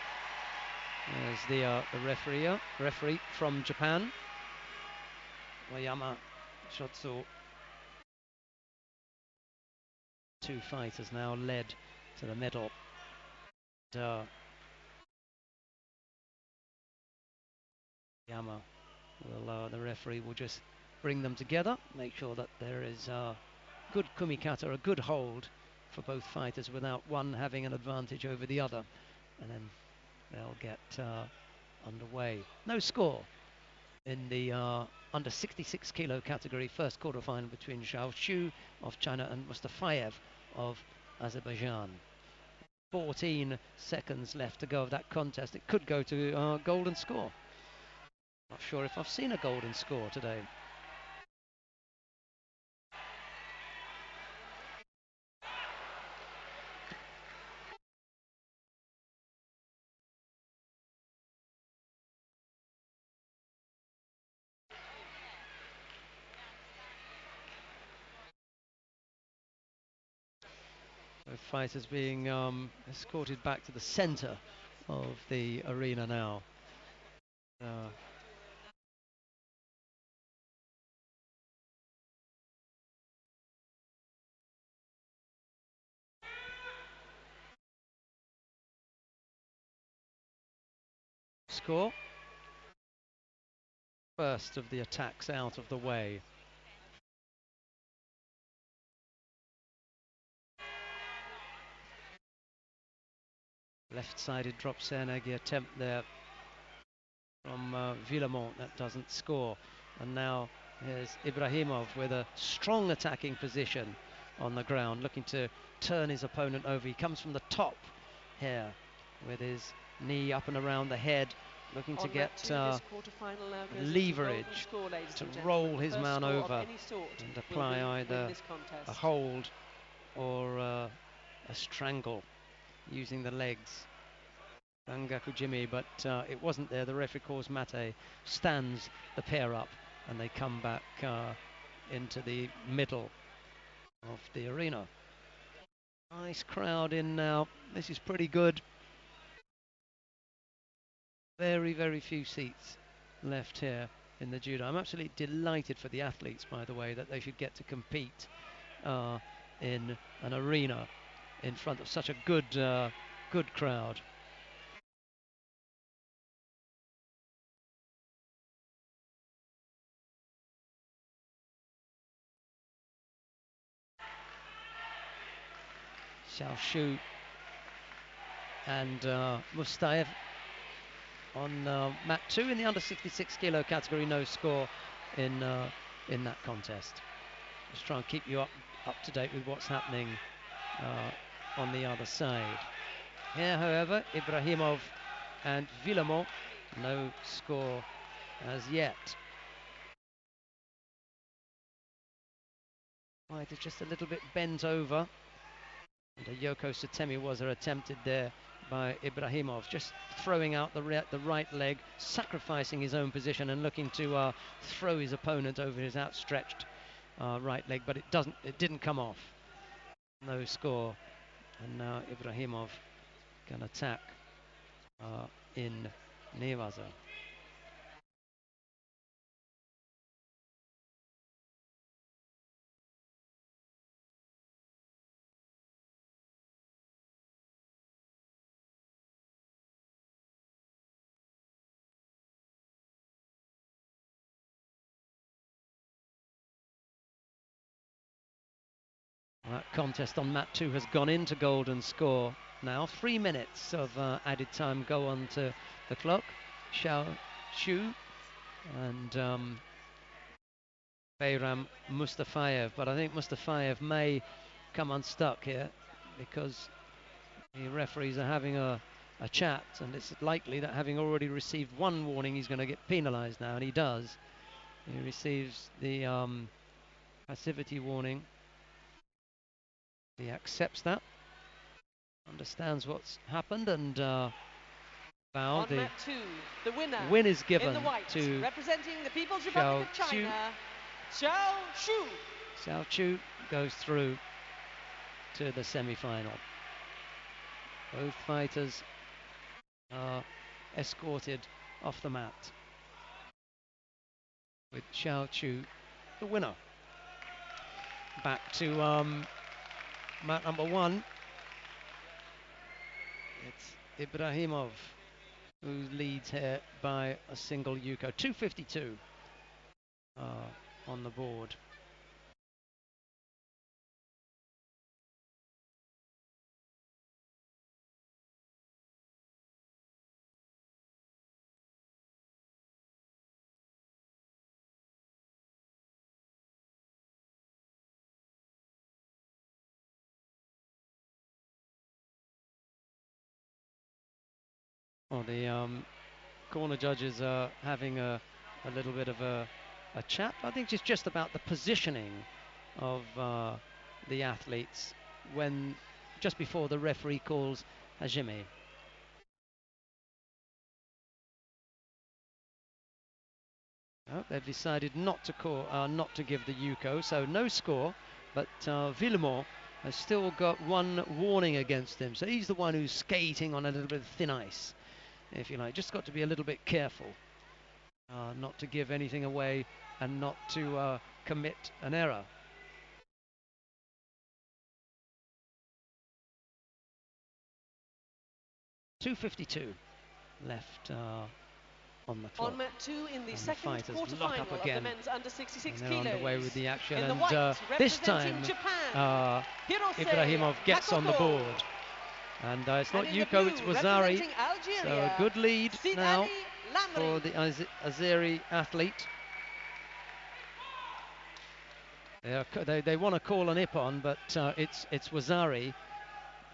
There's the referee from Japan, Wayama Shotsu. Two fighters now led to the middle. Yama the referee will just bring them together, make sure that there is good kumikata, a good hold for both fighters without one having an advantage over the other, and then they'll get underway. No score in the under 66 kilo category, first quarter-final between Zhao Xu of China and Mustafayev of Azerbaijan. 14 seconds left to go of that contest. It could go to golden score. Not sure if I've seen a golden score today. So fighters being escorted back to the center of the arena now. Score. First of the attacks out of the way. Left-sided drop Sernegi attempt there from Villemont, that doesn't score. And now here's Ibrahimov with a strong attacking position on the ground, looking to turn his opponent over. He comes from the top here with his knee up and around the head, looking to get leverage to roll his man over and apply either a hold or a strangle using the legs. Rangaku Jimmy, but it wasn't there. The referee calls Mate, stands the pair up, and they come back into the middle of the arena. Nice crowd in now. This is pretty good. Very, very few seats left here in the judo. I'm absolutely delighted for the athletes, by the way, that they should get to compete in an arena in front of such a good crowd. Zhao Xu and Mustaev on mat 2 in the under 66 kilo category. No score in that contest. Just try and keep you up to date with what's happening on the other side. Here, however, Ibrahimov and Villemont, no score as yet. Right, it's just a little bit bent over. And a Yoko Sutemi was attempted there by Ibrahimov, just throwing out the right leg, sacrificing his own position and looking to throw his opponent over his outstretched right leg, but it didn't come off. No score. And now Ibrahimov can attack in Nevaza. That contest on mat 2 has gone into golden score now. 3 minutes of added time go on to the clock. Zhao Xu and Bayram Mustafayev, but I think Mustafayev may come unstuck here because the referees are having a chat, and it's likely that having already received one warning, he's going to get penalised now, and he does. He receives the passivity warning. He accepts that, understands what's happened, and on mat 2, the winner win is given in the white, to representing the People's Republic of China, Zhao Xu. Zhao Xu goes through to the semi-final. Both fighters are escorted off the mat, with Zhao Xu the winner. Back to mat number 1. It's Ibrahimov who leads here by a single yuko. 2:52 on the board. Well, the corner judges are having a little bit of a chat. I think it's just about the positioning of the athletes when just before the referee calls hajime. Oh, they've decided not to call, not to give the Yuko, so no score. But Villemont has still got one warning against him, so he's the one who's skating on a little bit of thin ice, if you like. Just got to be a little bit careful, not to give anything away and not to commit an error. .252 left on the clock. On mat 2 in the second lock up quarterfinal again. of the men's under 66 and kilos. Underway with the action, in the and white, this time Ibrahimov gets Makoto. on the board, and it's not Yuko, it's Wazari. So a good lead now for the Azeri athlete. They want to call an Ippon, but it's Wazari,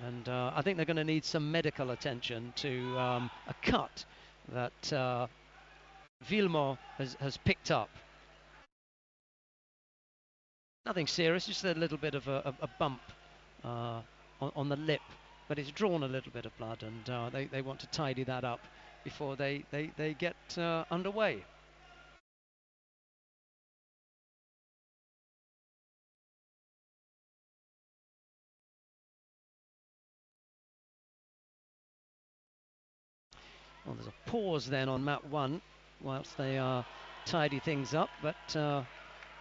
and I think they're going to need some medical attention to a cut that Villemont has picked up. Nothing serious, just a little bit of a bump on the lip, but it's drawn a little bit of blood, and they want to tidy that up before they get underway. Well, there's a pause then on mat 1 whilst they tidy things up, but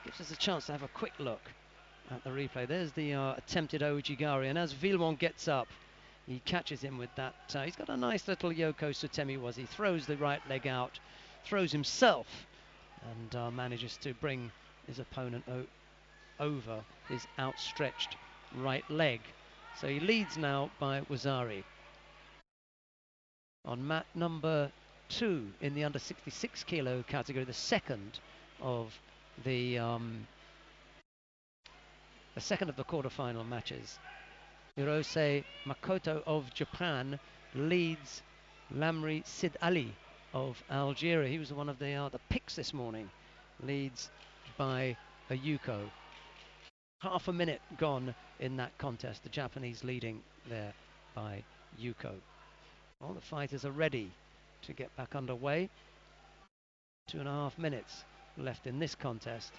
gives us a chance to have a quick look at the replay. There's the attempted Ojigari, and as Villemont gets up, he catches him with that. He's got a nice little Yoko Sutemi. He throws the right leg out, throws himself, and manages to bring his opponent over his outstretched right leg. So he leads now by Wazari. On mat number 2 in the under 66 kilo category, the second of the quarterfinal matches, Hirose Makoto of Japan leads Lamri Sid Ali of Algeria. He was one of the picks this morning. Leads by a Yuko. Half a minute gone in that contest. The Japanese leading there by Yuko. All the fighters are ready to get back underway. 2.5 minutes left in this contest.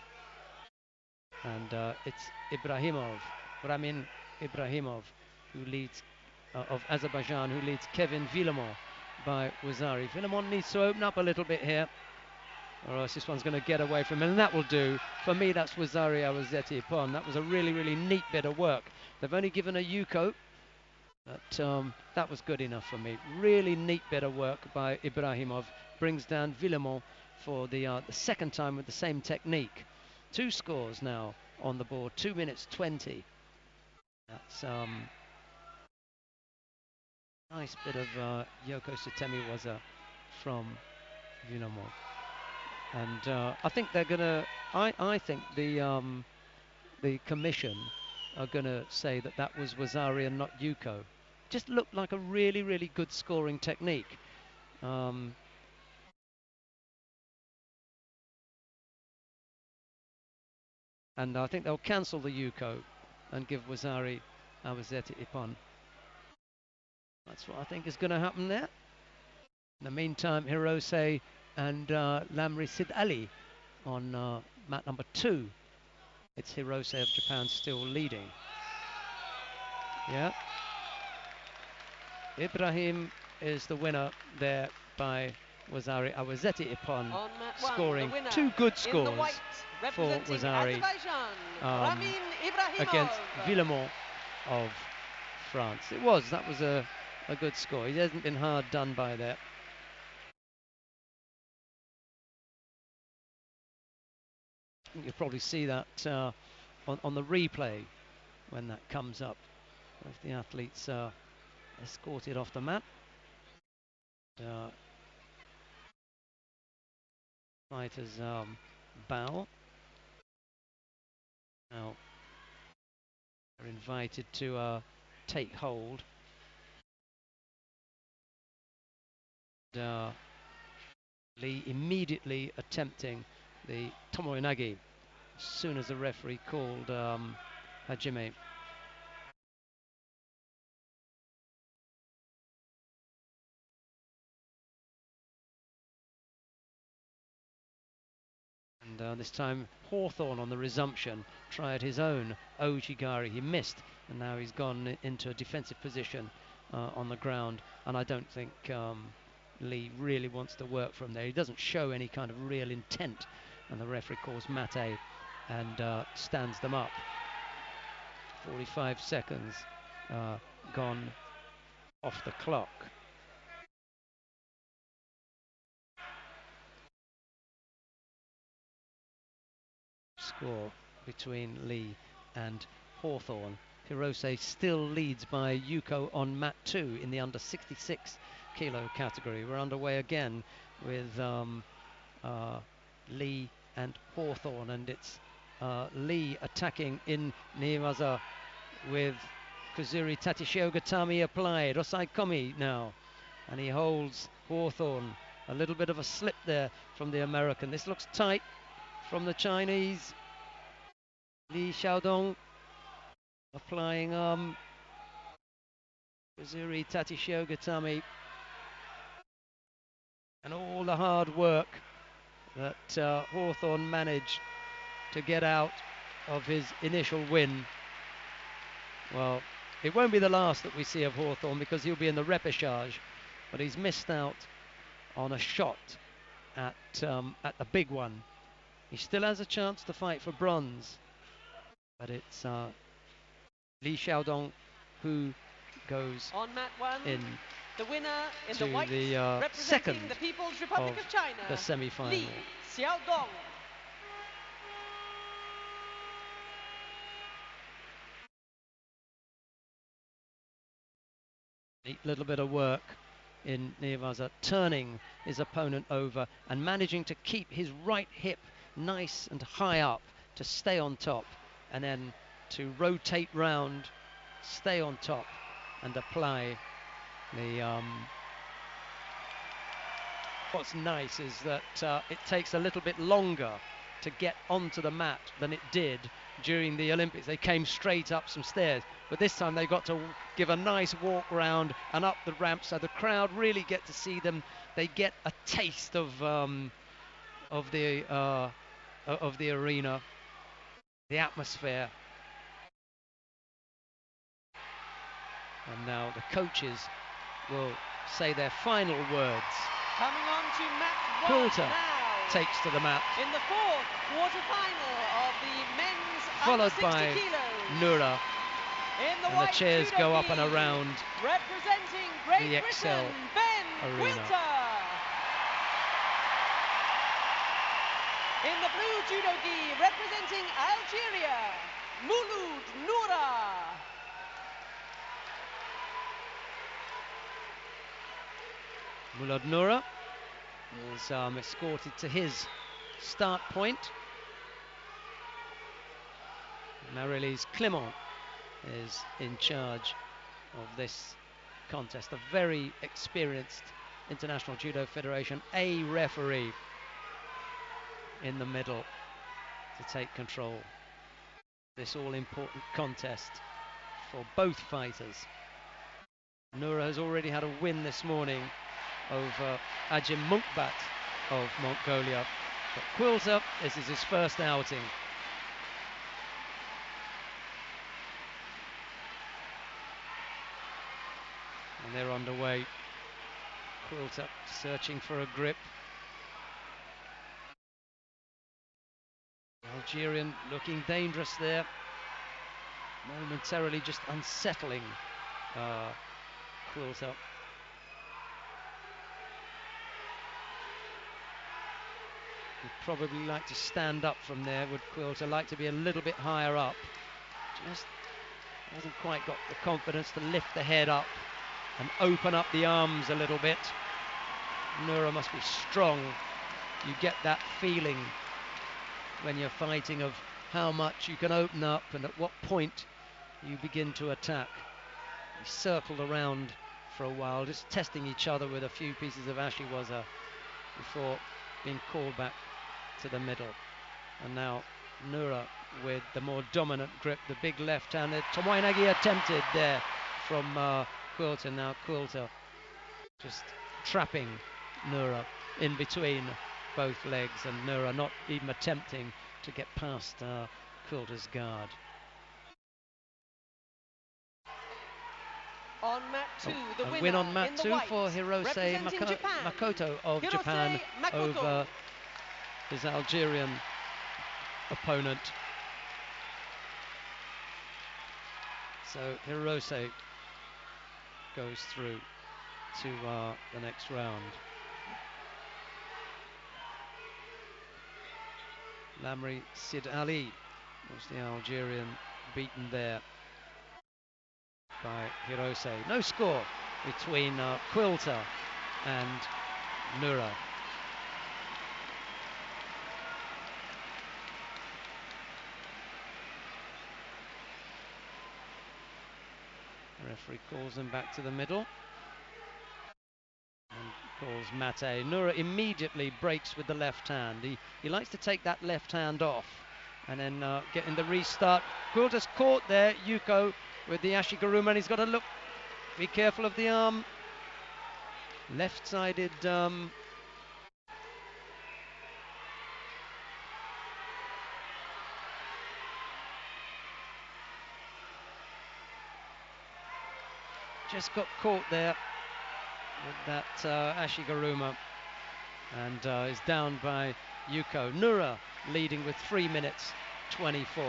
And it's Ramin Ibrahimov, who leads, of Azerbaijan, who leads Kevin Villemont by Wazari. Villemont needs to open up a little bit here, or else this one's going to get away from him, and that will do. For me, that's Wazari Awazeti Ippon. That was a really, really neat bit of work. They've only given a Yuko, but that was good enough for me. Really neat bit of work by Ibrahimov. Brings down Villemont for the second time with the same technique. 2 scores now on the board, 2 minutes 20. That's nice bit of Yoko Sutemi Waza from Villemont. And I think they're gonna. I think the commission are gonna say that was Wazari and not Yuko. Just looked like a really, really good scoring technique. And I think they'll cancel the Yuko and give Wazari Awazeti Ippon. That's what I think is going to happen there. In the meantime, Hirose and Lamri Sid Ali on mat number 2. It's Hirose of Japan still leading. Yeah. Ibrahim is the winner there by Wazari Awazeti Ippon, scoring 2 good scores for Wazari against Villemont of France. That was a good score. He hasn't been hard done by that. You'll probably see that on the replay when that comes up. If the athletes are escorted off the mat. Fighters bow. Now they're invited to take hold. Lee immediately attempting the tomoe-nage as soon as the referee called Hajime. And this time Hawthorne on the resumption tried his own ojigari. He missed, and now he's gone into a defensive position on the ground, and I don't think Lee really wants to work from there. He doesn't show any kind of real intent, and the referee calls mate and stands them up. 45 seconds gone off the clock. Score between Lee and Hawthorne. Hirose still leads by Yuko on mat 2 in the under 66 kilo category. We're underway again with Lee and Hawthorne, and it's Lee attacking in Newaza with Kuzuri Tatishiogatami applied. Osai Komi now, and he holds Hawthorne. A little bit of a slip there from the American. This looks tight from the Chinese. Li Xiaodong applying Kuzuri Tatishiogatami, and all the hard work that Hawthorne managed to get out of his initial win. Well, it won't be the last that we see of Hawthorne, because he'll be in the repechage, but he's missed out on a shot at the big one. He still has a chance to fight for bronze, but it's Li Xiaodong who goes on mat 1, in the winner in to the white, the second the People's Republic of China, the semi-final. Li Xiaodong. Neat little bit of work in Newaza, turning his opponent over and managing to keep his right hip nice and high up to stay on top, and then to rotate round, stay on top, and apply the what's nice is that it takes a little bit longer to get onto the mat than it did during the Olympics. They came straight up some stairs, but this time they got to give a nice walk round and up the ramp, so the crowd really get to see them. They get a taste of the arena, the atmosphere. And now the coaches will say their final words. Coming on to mat 1 Quilter now, takes to the mat, in the 4th quarter-final of the men's followed under 60 by kilos. Nura, In the and the white chairs judo go up gi, and around representing Great the Excel Britain, Ben arena. Quilter. In the blue judo gi, representing Algeria, Mouloud Noura. Mouloud Noura is escorted to his start point. Marie-Lise Clément is in charge of this contest. A very experienced International Judo Federation A referee in the middle to take control of this all-important contest for both fighters. Noura has already had a win this morning over Ajim Munkbat of Mongolia, but Quilter, this is his first outing. And they're underway. Quilter searching for a grip. The Algerian looking dangerous there, momentarily just unsettling Quilter. He'd probably like to stand up from there, would Quilter, like to be a little bit higher up. Just hasn't quite got the confidence to lift the head up and open up the arms a little bit. Noura must be strong. You get that feeling when you're fighting of how much you can open up and at what point you begin to attack. He circled around for a while, just testing each other with a few pieces of ashiwaza before being called back to the middle. And now Nura with the more dominant grip, the big left-handed. Tomoinagi attempted there from Quilter. Now Quilter just trapping Nura in between both legs, and Nura not even attempting to get past Quilter's guard. On mat 2, the winner win on mat in the 2 white, for Hirose Makoto of Hirose Japan Makoto. over his Algerian opponent. So Hirose goes through to the next round. Lamri Sid Ali was the Algerian, beaten there by Hirose. No score between Quilter and Nura. The referee calls him back to the middle and calls Mate. Nura immediately breaks with the left hand. He likes to take that left hand off and then get in the restart. Quilter's caught there, Yuko, with the Ashigaruma, and he's got to look, be careful of the arm. Left-sided just got caught there with that Ashigaruma, and is down by Yuko. Nura leading with 3 minutes 24.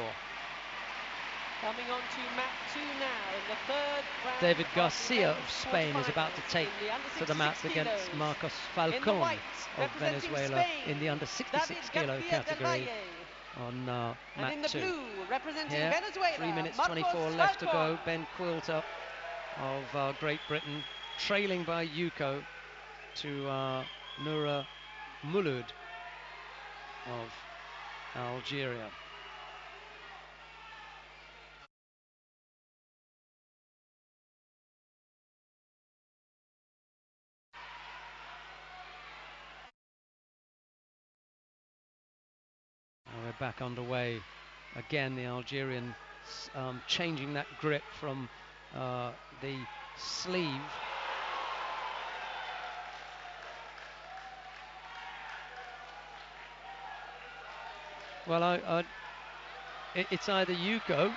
Coming on to mat 2 now in the third round. David Garcia of Spain is about to take to the mat against Marcos Falcon of Venezuela in the under 66 kilo category on mat 2. Here, Venezuela, 3 minutes Marcos 24 left to Falcon. go. Ben Quilter of Great Britain trailing by Yuko to Nura Mulud of Algeria. We're back underway again. The Algerian changing that grip from the sleeve. Well, it's either Yuko.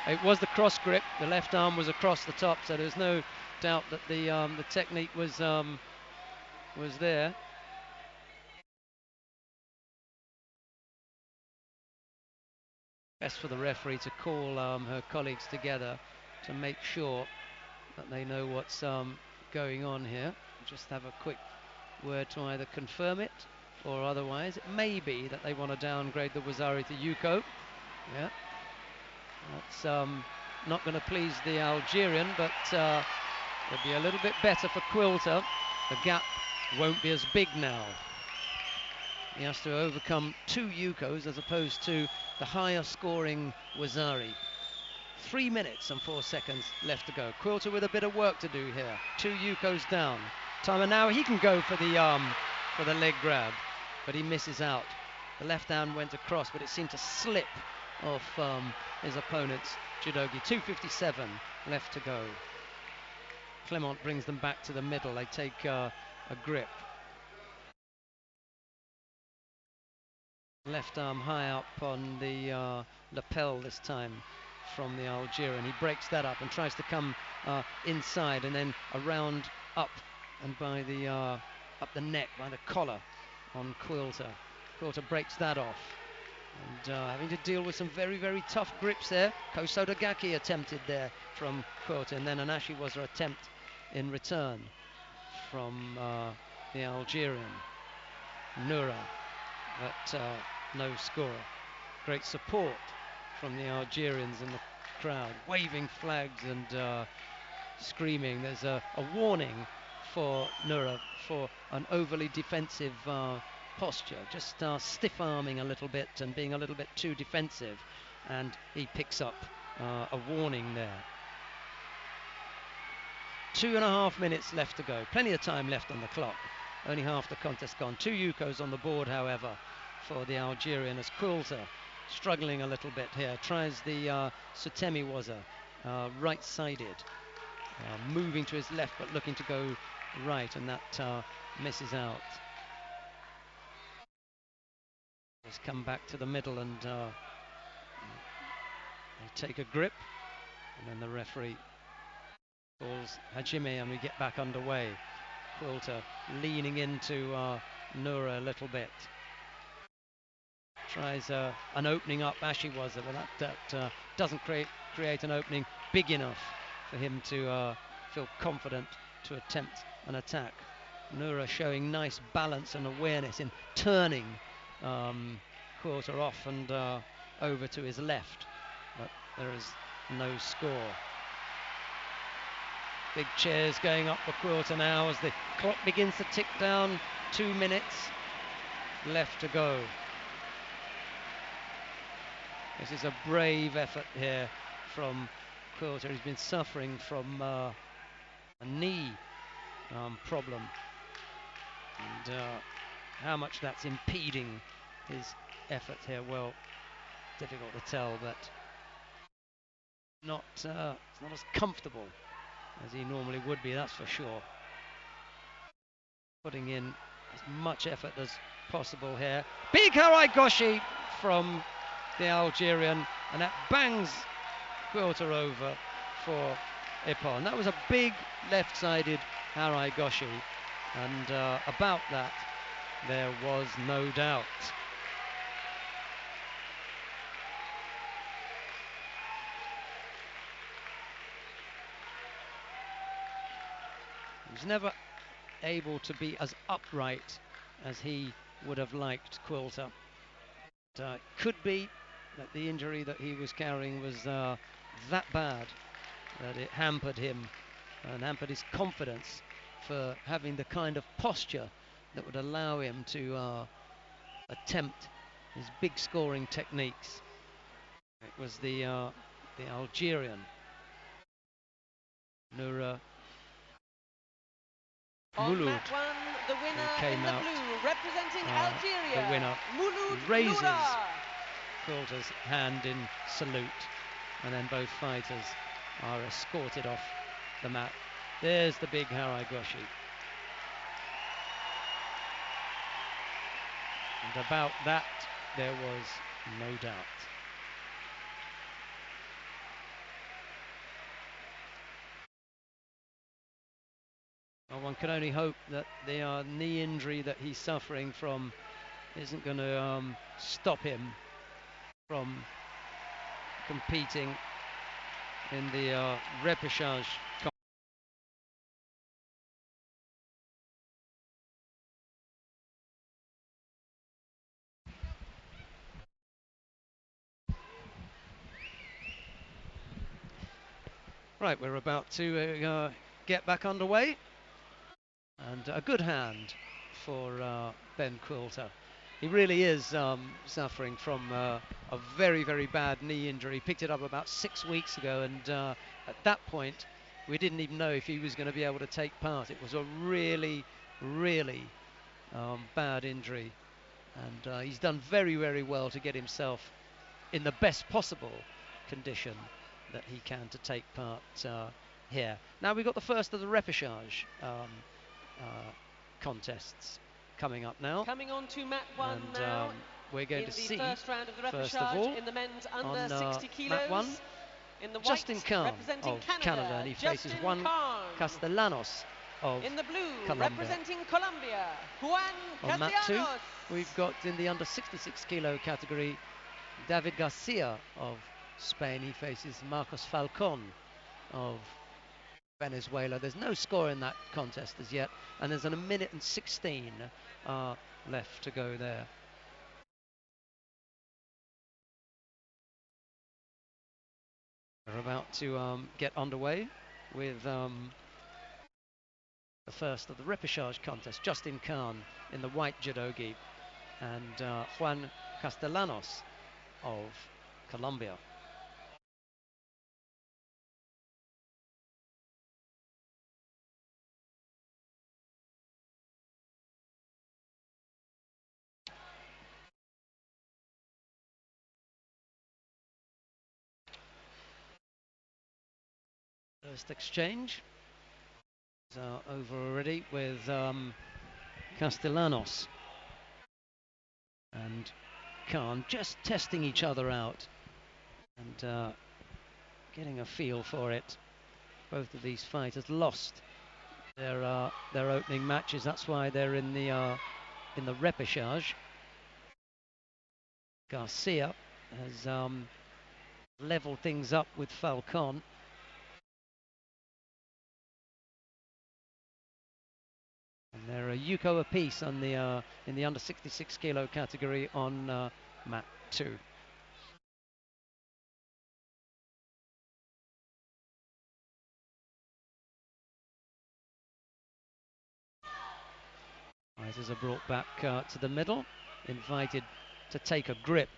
It was the cross grip. The left arm was across the top, so there's no doubt that the technique was there. Best for the referee to call her colleagues together to make sure that they know what's going on here. Just have a quick word to either confirm it or otherwise. It may be that they want to downgrade the Wazari to Yuko. Yeah, that's not going to please the Algerian, but it'll be a little bit better for Quilter. The gap won't be as big now. He has to overcome 2 Yukos as opposed to the higher scoring Wazari. 3 minutes and 4 seconds left to go. Quilter with a bit of work to do here. 2 Yukos down. Timer now, he can go for the leg grab, but he misses out. The left hand went across, but it seemed to slip off his opponent's judogi. 2:57 left to go. Clement brings them back to the middle. They take a grip. Left arm high up on the lapel this time from the Algerian. He breaks that up and tries to come inside and then around up and by the up the neck, by the collar on Quilter. Quilter breaks that off and having to deal with some very, very tough grips there. Kosodagaki attempted there from Quilter, and then an Ashiwaza attempt in return from the Algerian. Nura, but no score. Great support from the Algerians in the crowd, waving flags and screaming. There's a warning for Nura for an overly defensive posture, just stiff-arming a little bit and being a little bit too defensive, and he picks up a warning there. 2.5 minutes left to go. Plenty of time left on the clock. Only half the contest gone. 2 Yukos on the board, however, for the Algerian, as Quilter struggling a little bit here. Tries the Sutemi Waza, right-sided. Moving to his left, but looking to go right, and that misses out. He's come back to the middle, and they take a grip, and then the referee calls Hajime, and we get back underway. Quilter leaning into Noura a little bit. Tries an opening up, Ashiwaza, but that doesn't create an opening big enough for him to feel confident to attempt an attack. Noura showing nice balance and awareness in turning Quilter off and over to his left, but there is no score. Big cheers going up for Quilter now as the clock begins to tick down. 2 minutes left to go. This is a brave effort here from Quilter. He's been suffering from a knee problem, and how much that's impeding his effort here, well, difficult to tell, but it's not as comfortable as he normally would be, that's for sure. Putting in as much effort as possible here. Big Harai Goshi from the Algerian, and that bangs Quilter over for Ippon. That was a big left-sided Harai Goshi, and about that there was no doubt. He was never able to be as upright as he would have liked, Quilter. It could be that the injury that he was carrying was that bad that it hampered him and hampered his confidence for having the kind of posture that would allow him to attempt his big scoring techniques. It was the Algerian, Noura Mulud, mat one, the winner came in the out, blue, representing Algeria, the winner, Mulud raises Noura. Quilter's hand in salute, and then both fighters are escorted off the mat. There's the big Harai Goshi. And about that there was no doubt. Well, one can only hope that the knee injury that he's suffering from isn't going to stop him from competing in the repechage. Right, we're about to get back underway, and a good hand for Ben Quilter. He really is suffering from a very, very bad knee injury. He picked it up about 6 weeks ago, and at that point we didn't even know if he was going to be able to take part. It was a really, really bad injury, and he's done very, very well to get himself in the best possible condition that he can to take part here. Now we've got the first of the repechage contests coming up now. Coming on to mat one and, now. We're going in to the see, first round of the first of repechage all, in the men's under on 60 kilos. mat one, in the Justin white, Khan representing of Canada, and he faces Justin Juan Khan. Castellanos of In the blue, Colombia. representing Colombia, Juan On mat two, Castellanos. we've got in the under 66 kilo category David Garcia of Spain. He faces Marcos Falcon of Venezuela. There's no score in that contest as yet, and there's a minute and 16 left to go there. We're about to get underway with the first of the repechage contest. Justin Khan in the white judogi, and Juan Castellanos of Colombia. First exchange is over already with Castellanos and Khan just testing each other out and getting a feel for it. Both of these fighters lost their opening matches. That's why they're in the repechage. Garcia has leveled things up with Falcon. And they're a Yuko apiece on the in the under 66 kilo category on mat 2. Fighters are brought back to the middle, invited to take a grip.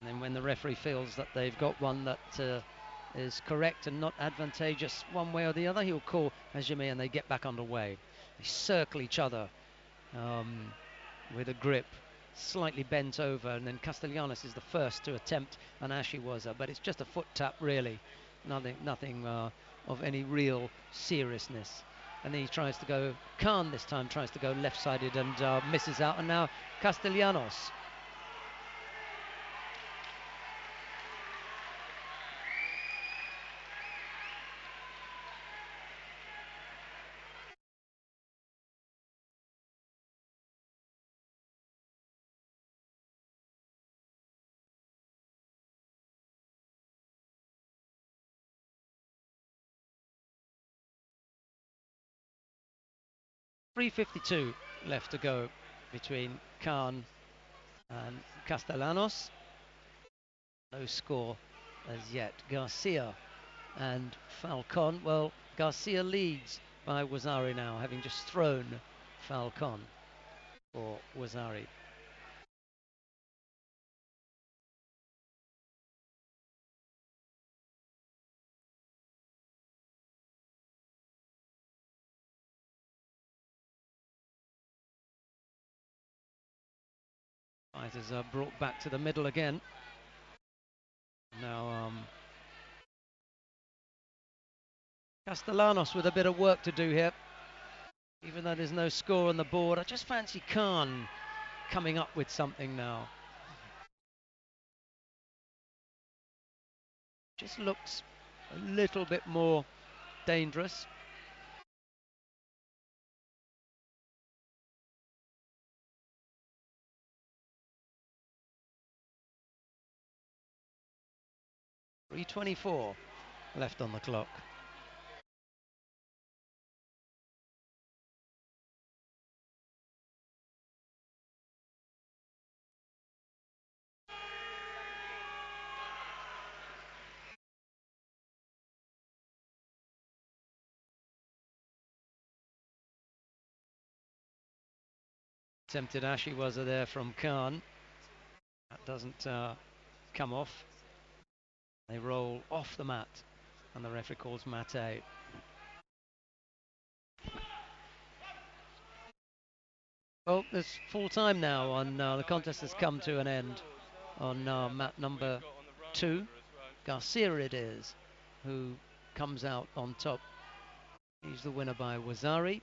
And then when the referee feels that they've got one that is correct and not advantageous one way or the other, he'll call Hajime and they get back underway. They circle each other with a grip, slightly bent over, and then Castellanos is the first to attempt an Ashiwaza, but it's just a foot tap really, nothing of any real seriousness. And then he tries to go, Khan this time tries to go left-sided and misses out, and now Castellanos. .352 left to go between Khan and Castellanos. No score as yet. Garcia and Falcon. Well, Garcia leads by Wazari now, having just thrown Falcon for Wazari. Fighters are brought back to the middle again. Now Castellanos with a bit of work to do here. Even though there's no score on the board, I just fancy Khan coming up with something now. Just looks a little bit more dangerous. .324 left on the clock. Attempted Ashiwaza there from Khan. That doesn't come off. They roll off the mat, and the referee calls mate. Well, there's full time now on the contest has come to an end on mat number 2. Garcia it is who comes out on top. He's the winner by Wazari.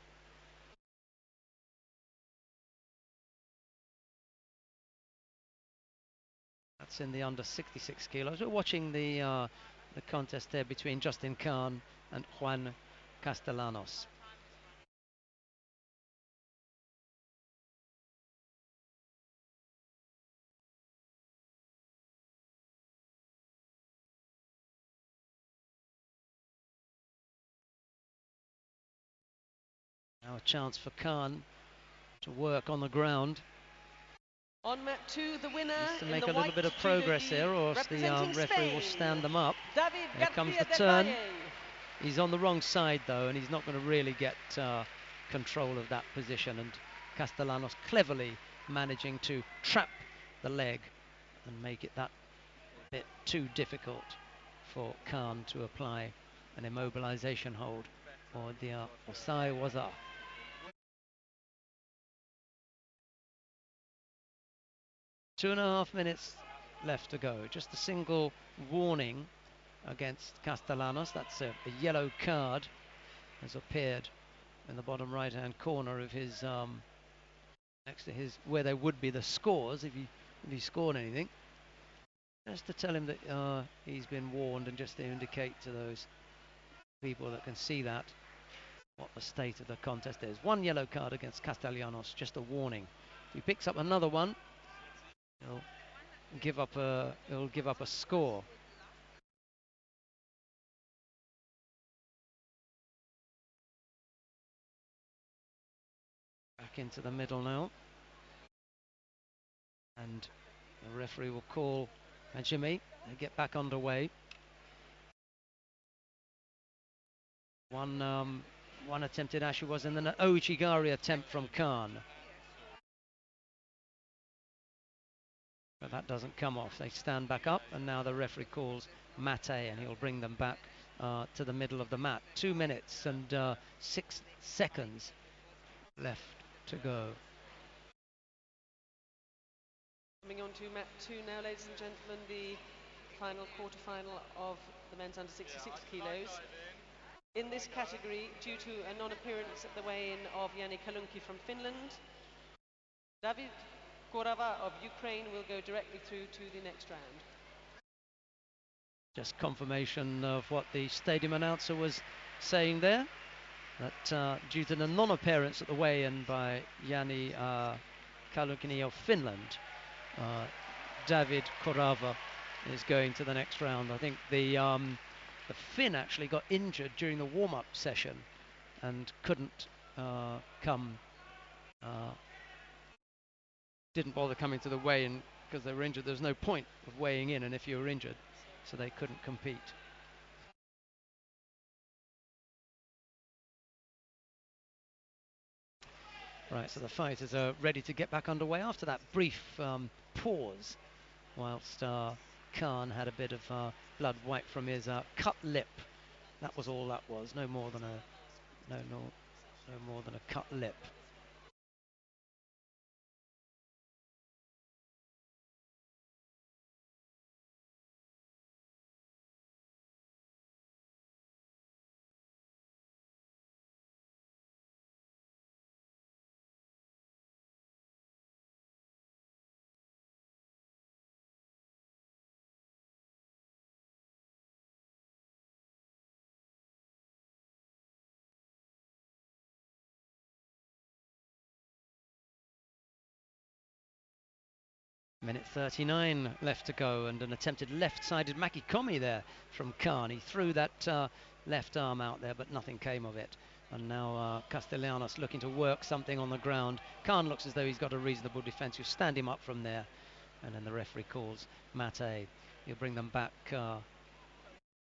That's in the under 66 kilos. We're watching the contest there between Justin Khan and Juan Castellanos. Now a chance for Khan to work on the ground. On mat 2, the winner to make a little bit of progress here, or else the referee will stand them up. Here comes the turn. He's on the wrong side though, and he's not going to really get control of that position. And Castellanos cleverly managing to trap the leg and make it that bit too difficult for Khan to apply an immobilization hold for the Osai-waza. 2.5 minutes left to go. Just a single warning against Castellanos. That's a yellow card has appeared in the bottom right-hand corner of his next to his where there would be the scores if he scored anything. Just to tell him that he's been warned, and just to indicate to those people that can see that what the state of the contest is. One yellow card against Castellanos, just a warning. If he picks up another one, he'll give up a score. Back into the middle now, and the referee will call Jimmy and get back underway. One attempted Ashu was, and then an Ouchigari attempt from Khan. But that doesn't come off. They stand back up, and now the referee calls Mate, and he'll bring them back to the middle of the mat. 2 minutes and 6 seconds left to go. Coming on to mat 2 now, ladies and gentlemen, the final quarter-final of the men's under 66 kilos. In this category, due to a non-appearance at the weigh-in of Jani Kalunki from Finland, David Korava of Ukraine will go directly through to the next round. Just confirmation of what the stadium announcer was saying there, that due to the non-appearance at the weigh-in by Jani Kalunki of Finland, David Korava is going to the next round. I think the Finn actually got injured during the warm-up session and couldn't didn't bother coming to the weigh-in because they were injured. There's no point of weighing in, and if you were injured, so they couldn't compete. Right, so the fighters are ready to get back underway after that brief pause, whilst Khan had a bit of blood wiped from his cut lip. That was all that was. No more than a cut lip. Minute 39 left to go, and an attempted left-sided Makikomi there from Khan. He threw that left arm out there, but nothing came of it. And now Castellanos looking to work something on the ground. Khan looks as though he's got a reasonable defence. You stand him up from there, and then the referee calls Mate. He'll bring them back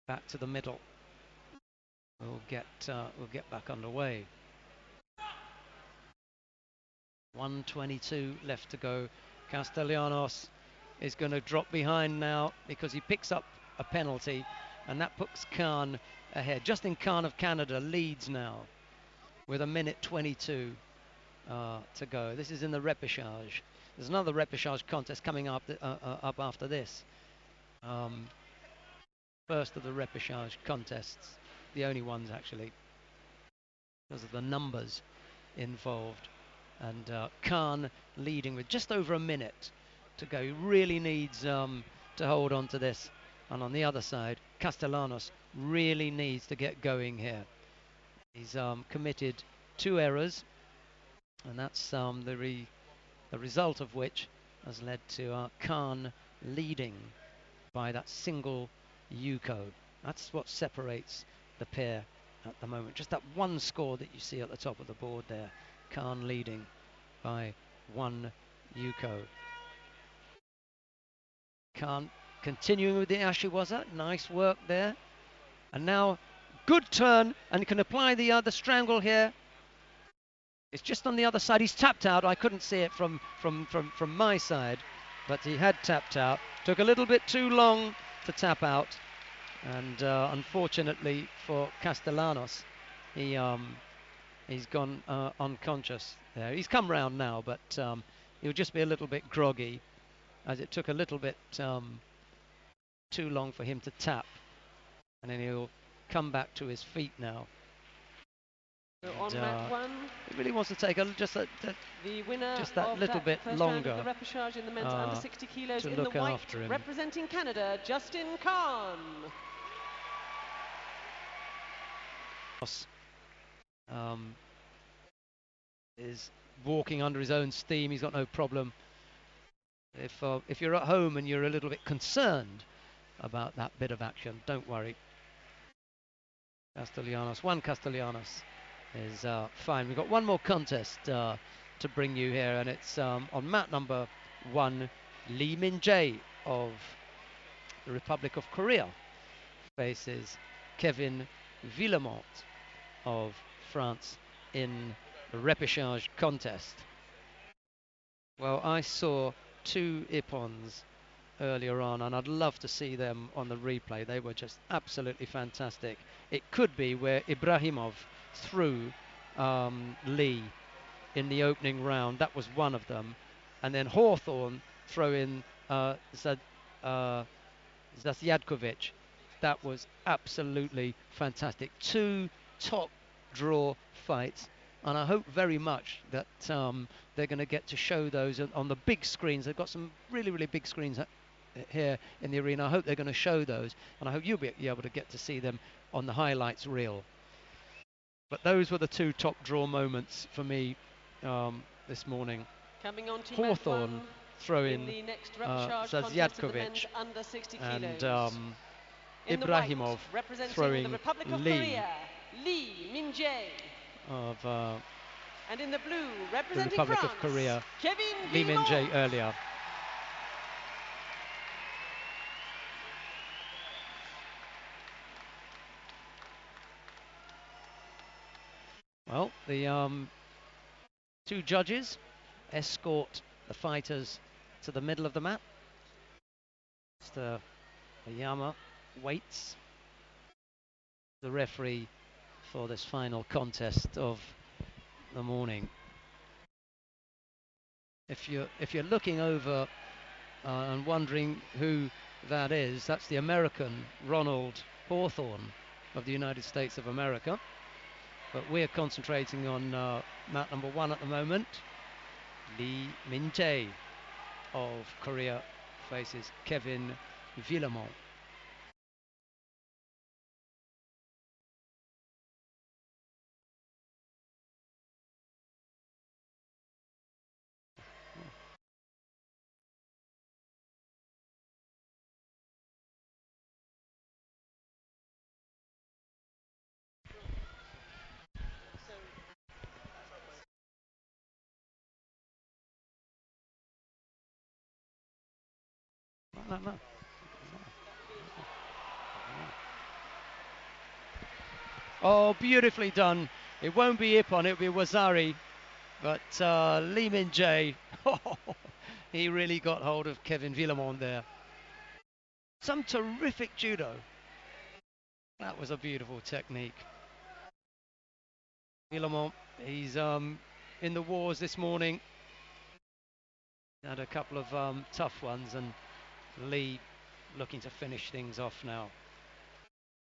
back to the middle. We'll get back underway. 1:22 left to go. Castellanos is going to drop behind now because he picks up a penalty, and that puts Khan ahead. Justin Khan of Canada leads now with 1:22 to go. This is in the repechage. There's another repechage contest coming up after this. First of the repechage contests, the only ones actually, because of the numbers involved. And Khan leading with just over a minute to go. He really needs to hold on to this. And on the other side, Castellanos really needs to get going here. He's committed 2 errors, and that's the result of which has led to Khan leading by that single U-code. That's what separates the pair at the moment. Just that one score that you see at the top of the board there. Khan leading by 1 U-code. Khan continuing with the Ashiwaza. Nice work there. And now good turn, and can apply the other strangle here. It's just on the other side. He's tapped out. I couldn't see it from my side, but he had tapped out. Took a little bit too long to tap out, and unfortunately for Castellanos, he's gone unconscious there. He's come round now, but he'll just be a little bit groggy, as it took a little bit too long for him to tap. and then he'll come back to his feet now. So on mat 1, he really wants to take the winner just that of little that bit first longer round of the repechage in the men's under 60 kilos to in the look white, after him. representing Canada, Justin Khan. Is walking under his own steam. He's got no problem. If you're at home and you're a little bit concerned about that bit of action, don't worry. Juan Castellanos is fine. We've got one more contest to bring you here, and it's on mat number 1. Lee Min-jae of the Republic of Korea faces Kevin Villemont of France in the repechage contest. Well, I saw 2 Ippons earlier on, and I'd love to see them on the replay. They were just absolutely fantastic. It could be where Ibrahimov threw Lee in the opening round. That was one of them. And then Hawthorne throwing Zasyadkovic. That was absolutely fantastic. 2 top draw fights, and I hope very much that they're going to get to show those on the big screens. They've got some really, really big screens here in the arena. I hope they're going to show those, and I hope you'll be able to get to see them on the highlights reel. But those were the 2 top draw moments for me this morning. Coming on to Hawthorne throwing Zasyadkovic and Ibrahimov throwing the Republic of Lee Korea, Lee Min-jae. And in the blue, representing the Republic France, of Korea, Kevin Lee Villemont. Min-jae earlier. Well, the 2 judges escort the fighters to the middle of the mat. Mr. Oyama waits, the referee for this final contest of the morning. If you're looking over and wondering who that is, that's the American Ronald Hawthorne of the United States of America. But we're concentrating on mat number 1 at the moment. Lee Min-jae of Korea faces Kevin Villemont. No. Oh, beautifully done. It won't be Ippon, it'll be Wazari. But Lee Min-jae, he really got hold of Kevin Villemont there. Some terrific judo. That was a beautiful technique. Villemont, he's in the wars this morning. Had a couple of tough ones, and Lee looking to finish things off now.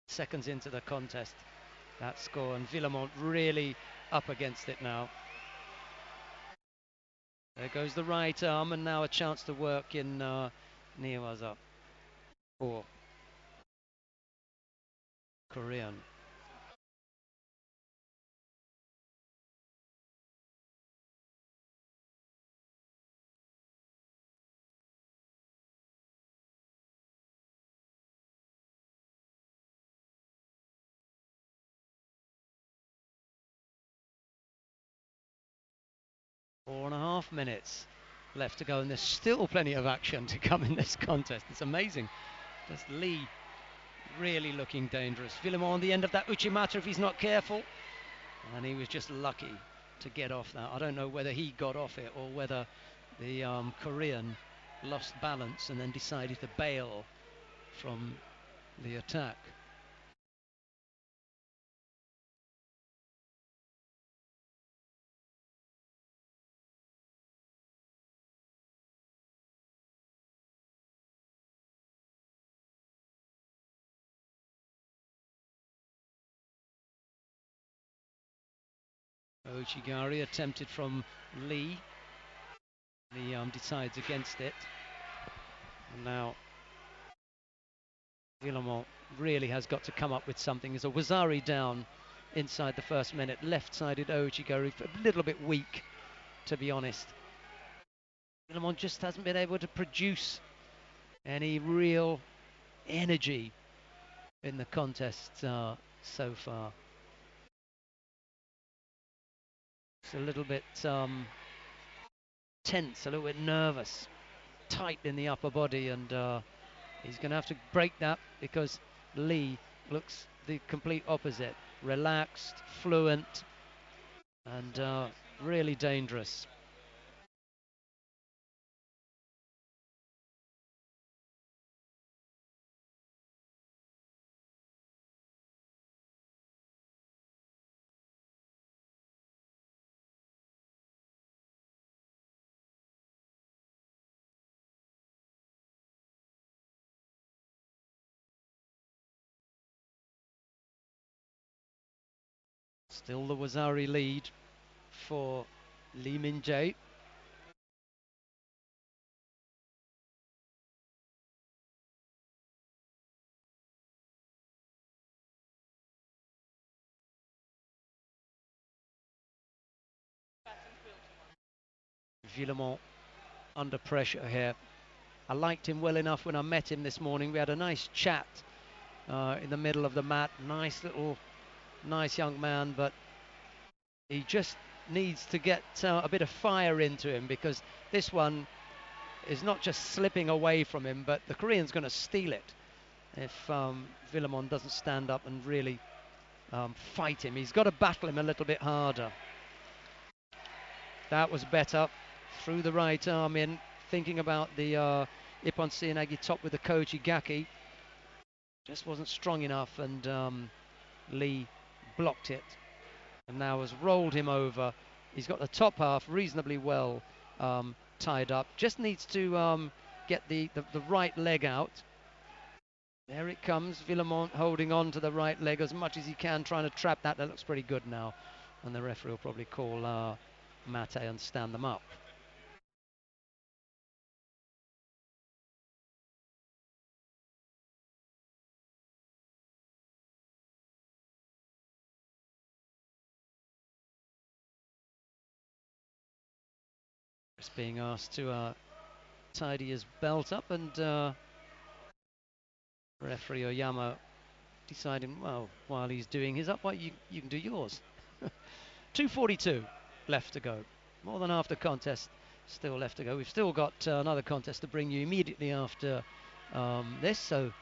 Seconds into the contest, that score, and Villemont really up against it now. There goes the right arm, and now a chance to work in Niwaza for Korean. Four and a half minutes left to go, and there's still plenty of action to come in this contest. It's amazing. Just Lee really looking dangerous. Villemont on the end of that Uchimata if he's not careful, and he was just lucky to get off that. I don't know whether he got off it or whether the Korean lost balance and then decided to bail from the attack. Ochigari attempted from Lee. Lee decides against it. And now Villamont really has got to come up with something. There's a Wazari down inside the first minute. Left-sided Ochigari, a little bit weak, to be honest. Villamont just hasn't been able to produce any real energy in the contest so far. It's a little bit tense, a little bit nervous, tight in the upper body, and he's going to have to break that, because Lee looks the complete opposite. Relaxed, fluent, and really dangerous. Still the Wazari lead for Lee Min-jae. Villamont under pressure here. I liked him well enough when I met him this morning. We had a nice chat in the middle of the mat. Nice young man, but he just needs to get a bit of fire into him, because this one is not just slipping away from him, but the Korean's going to steal it if Villamont doesn't stand up and really fight him. He's got to battle him a little bit harder. That was better. Through the right arm in, thinking about the Ippon Seoinage top with the Koji Gaki. Just wasn't strong enough, and Lee blocked it, and now has rolled him over. He's got the top half reasonably well tied up. Just needs to get the right leg out. There it comes. Villamont holding on to the right leg as much as he can, trying to trap that. That looks pretty good now. And the referee will probably call Mate and stand them up. Just being asked to tidy his belt up, and referee Oyama deciding, well, while he's doing his up, you can do yours. 2:42 left to go. More than half the contest still left to go. We've still got another contest to bring you immediately after this, so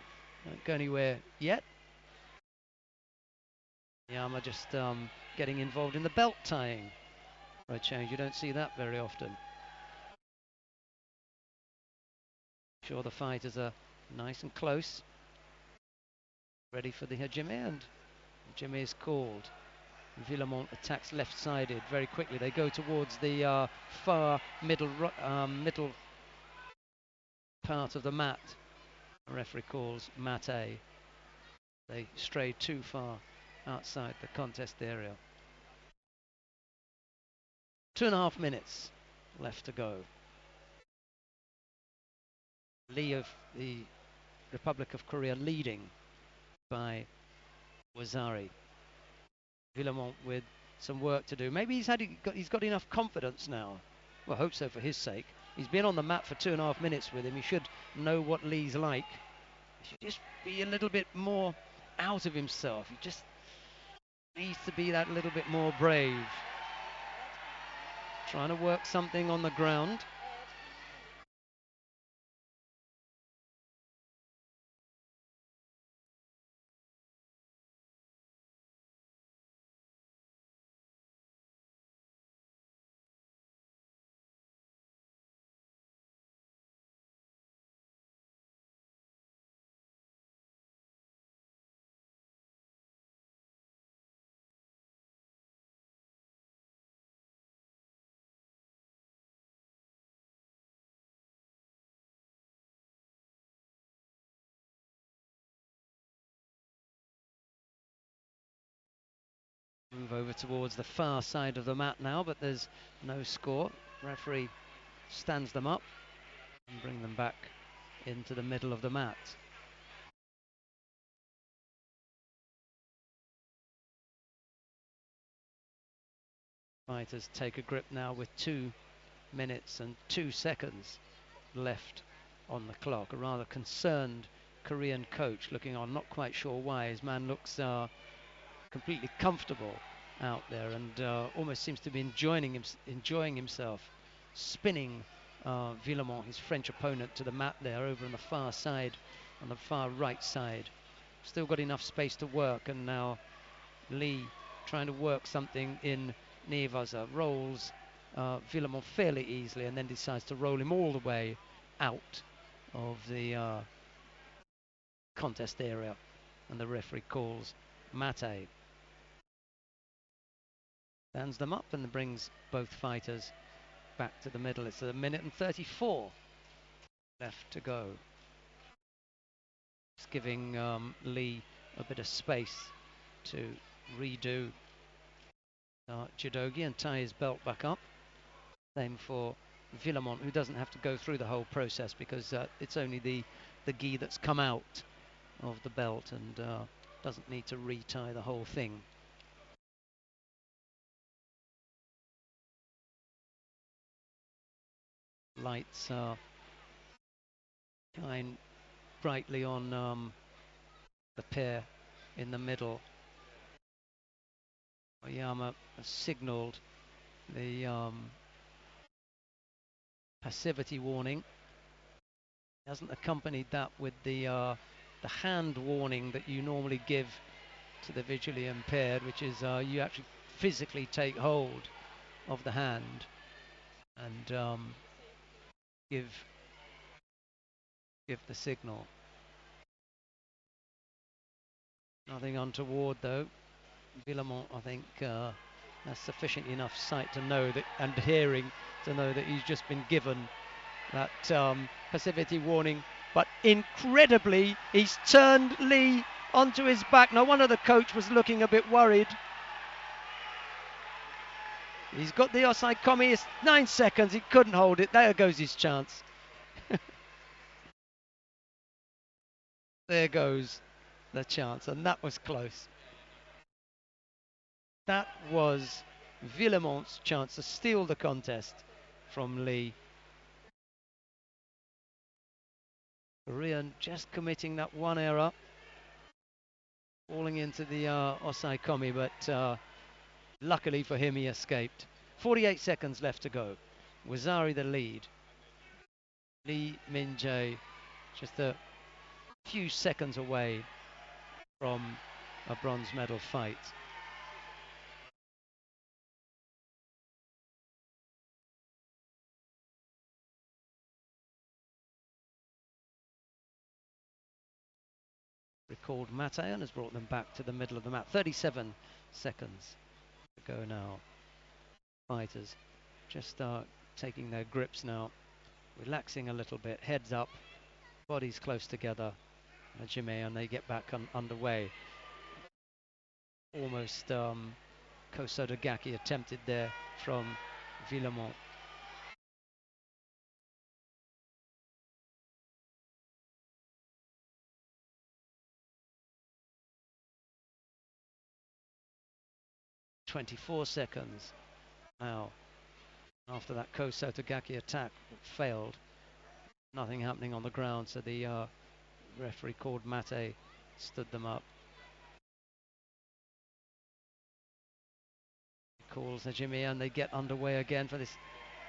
don't go anywhere yet. Oyama just getting involved in the belt tying for a change. You don't see that very often. Sure, the fighters are nice and close, ready for the hajime, and hajime is called. Villamont attacks left-sided very quickly. They go towards the far middle part of the mat. The referee calls Mate. They stray too far outside the contest area. 2.5 minutes left to go. Lee of the Republic of Korea leading by Wazari. Villamont with some work to do. Maybe he's got enough confidence now. Well, I hope so for his sake. He's been on the mat for 2.5 minutes with him. He should know what Lee's like. He should just be a little bit more out of himself. He just needs to be that little bit more brave. Trying to work something on the ground. Move over towards the far side of the mat now, but there's no score. Referee stands them up and bring them back into the middle of the mat. Fighters take a grip now with 2 minutes and 2 seconds left on the clock. A rather concerned Korean coach looking on, not quite sure why. His man looks completely comfortable out there and almost seems to be enjoying himself, spinning Villemont, his French opponent, to the mat there over on the far side, on the far right side. Still got enough space to work, and now Lee trying to work something in Nevaza, rolls Villemont fairly easily and then decides to roll him all the way out of the contest area, and the referee calls mate. Stands them up and brings both fighters back to the middle. It's 1 minute and 34 left to go. It's giving Lee a bit of space to redo Judogi and tie his belt back up. Same for Villemont, who doesn't have to go through the whole process because it's only the gi that's come out of the belt and doesn't need to retie the whole thing. Lights shine brightly on the pair in the middle. Oyama has signalled the passivity warning. He hasn't accompanied that with the hand warning that you normally give to the visually impaired, which is you actually physically take hold of the hand and give the signal. Nothing untoward though. Villemont, I think, has sufficient enough sight to know that, and hearing to know that he's just been given that passivity warning. But incredibly, he's turned Lee onto his back. No wonder the coach was looking a bit worried. He's got the Osai Komi. It's 9 seconds. He couldn't hold it. There goes his chance. There goes the chance, and that was close. That was Villemont's chance to steal the contest from Lee. Korean just committing that one error, falling into the Osai Komi, but luckily for him he escaped. 48 seconds left to go. Wazari the lead. Lee Min-jae just a few seconds away from a bronze medal fight. Recalled Mate and has brought them back to the middle of the mat. 37 seconds to go now. Fighters just taking their grips now, relaxing a little bit, heads up, bodies close together. Jime, and they get back underway. Almost Kosodagaki attempted there from Villemont. "24 seconds now after that Kosodagaki attack that failed. Nothing happening on the ground, so the referee called Mate, stood them up. Calls Hajime, and they get underway again for this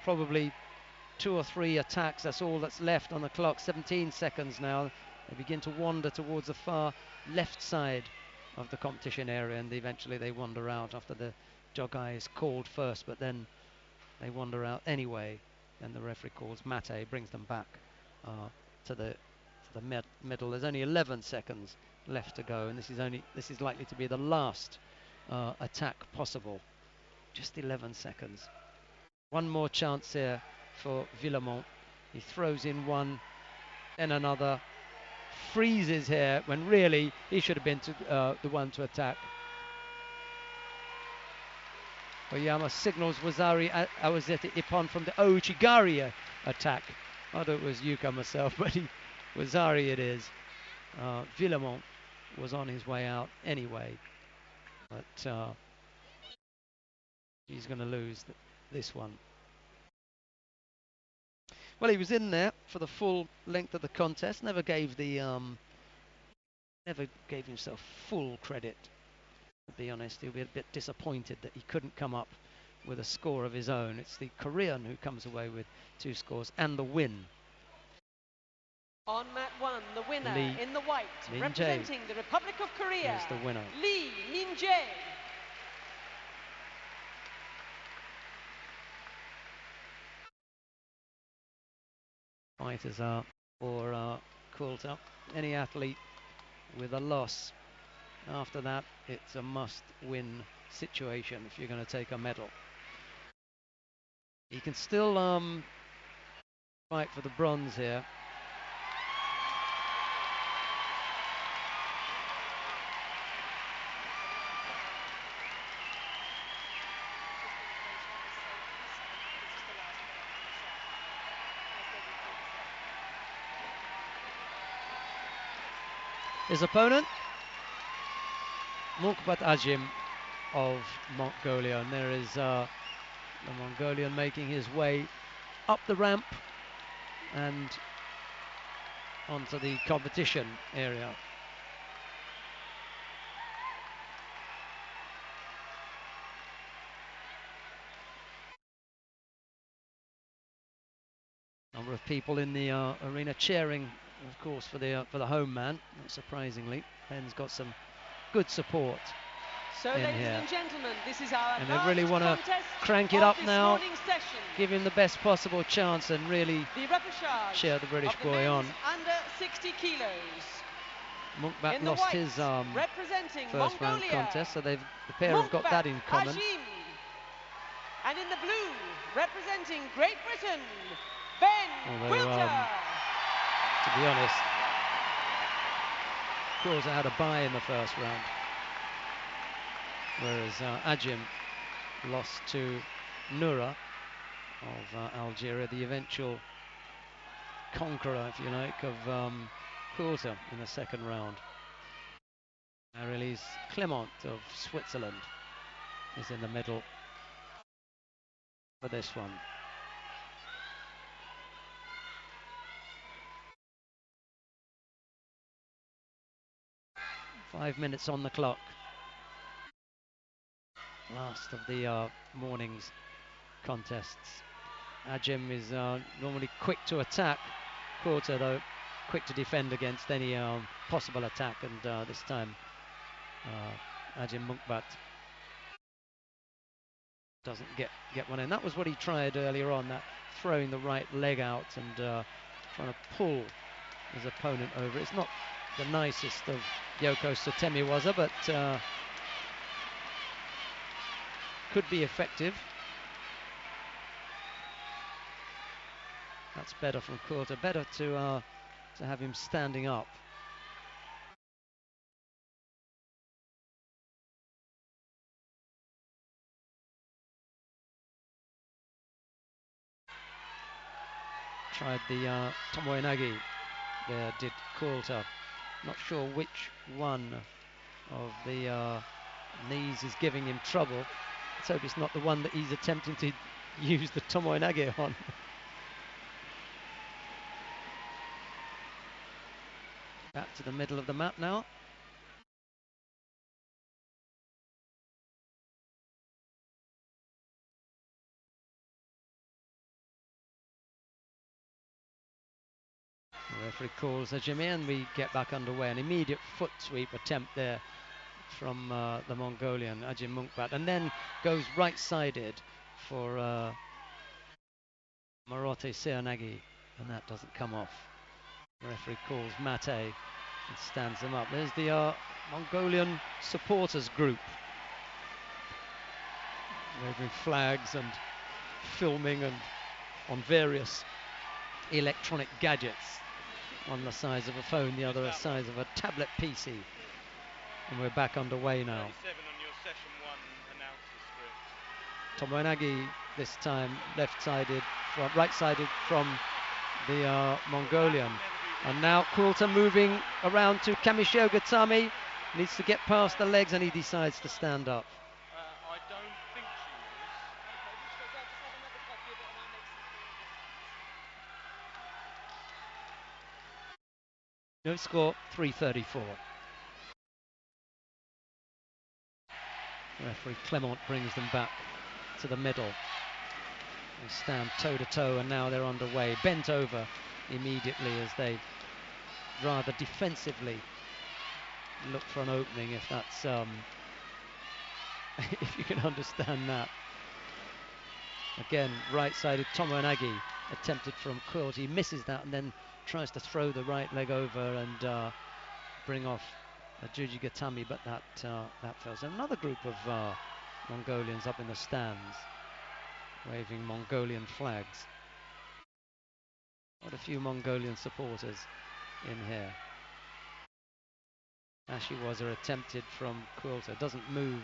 probably 2 or 3 attacks. That's all that's left on the clock. 17 seconds now. They begin to wander towards the far left side of the competition area, and eventually they wander out after the Jogai is called first, but then they wander out anyway. Then the referee calls Mate, brings them back to the middle. There's only 11 seconds left to go, and this is likely to be the last attack possible. Just 11 seconds. One more chance here for Villemont. He throws in one, then another, freezes here when really he should have been the one to attack. Oyama signals Wazari Awazete Ippon from the Ouchigari attack. I thought it was Yuka myself, but Wazari it is. Villemont was on his way out anyway, but he's going to lose this one. Well, he was in there for the full length of the contest. Never gave himself full credit. To be honest, he'll be a bit disappointed that he couldn't come up with a score of his own. It's the Korean who comes away with 2 scores and the win. On mat 1, the winner Lee in the white, Min-jae representing the Republic of Korea, is the winner. Lee Min-jae. Fighters are for Coulter. Any athlete with a loss after that, it's a must-win situation if you're going to take a medal. He can still fight for the bronze here. His opponent, Mukbat Ajim of Mongolia, and there is the Mongolian making his way up the ramp and onto the competition area. Number of people in the arena cheering, of course, for the home man. Not surprisingly, Ben's got some good support. So, in ladies here. and gentlemen, this is our And they really want to crank it up now, give him the best possible chance and really cheer the British boy on. Under 60 kilos. Mukbat lost his first round contest, so the pair have got that in common. Ajim. And in the blue, representing Great Britain, Ben Quilter. To be honest, Quilter had a bye in the first round, whereas Ajim lost to Noura of Algeria, the eventual conqueror, if you like, of Quilter in the second round. Marie-Lise Clement of Switzerland is in the middle for this one. Five minutes on the clock. Last of the morning's contests. Ajim is normally quick to attack. Quilter, though, quick to defend against any possible attack, and this time Ajim Mukbat doesn't get one in. That was what he tried earlier on, that throwing the right leg out and trying to pull his opponent over. It's not the nicest of Yoko Sotemiwaza, but could be effective. That's better from Quilter. Better to have him standing up. Tried the Tomoe-nage there, did Quilter. Not sure which one of the knees is giving him trouble. Let's hope it's not the one that he's attempting to use the Tomoe-nage on. Back to the middle of the mat now. The referee calls Ajim, and we get back underway. An immediate foot sweep attempt there from the Mongolian, Ajim Mukbat, and then goes right-sided for Marote Seoinage, and that doesn't come off. The referee calls Mate and stands them up. There's the Mongolian supporters group, waving flags and filming and on various electronic gadgets. One the size of a phone, the other the size of a tablet PC. And we're back underway now. On your session 1 announcer script. Tomoenagi this time left-sided, right-sided from the Mongolian. And now Quilter moving around to Kamishio Gatami, needs to get past the legs and he decides to stand up. I don't think she is. No score, 3:34. Referee Clement brings them back to the middle. They stand toe-to-toe and now they're underway, bent over immediately as they rather defensively look for an opening, if that's if you can understand that. Again, right-sided Tomoenagi attempted from Quilter. He misses that and then tries to throw the right leg over and bring off Juji Gatami, but that fails. And another group of Mongolians up in the stands, waving Mongolian flags. Quite a few Mongolian supporters in here. Ashiwaza attempted from Quilter, doesn't move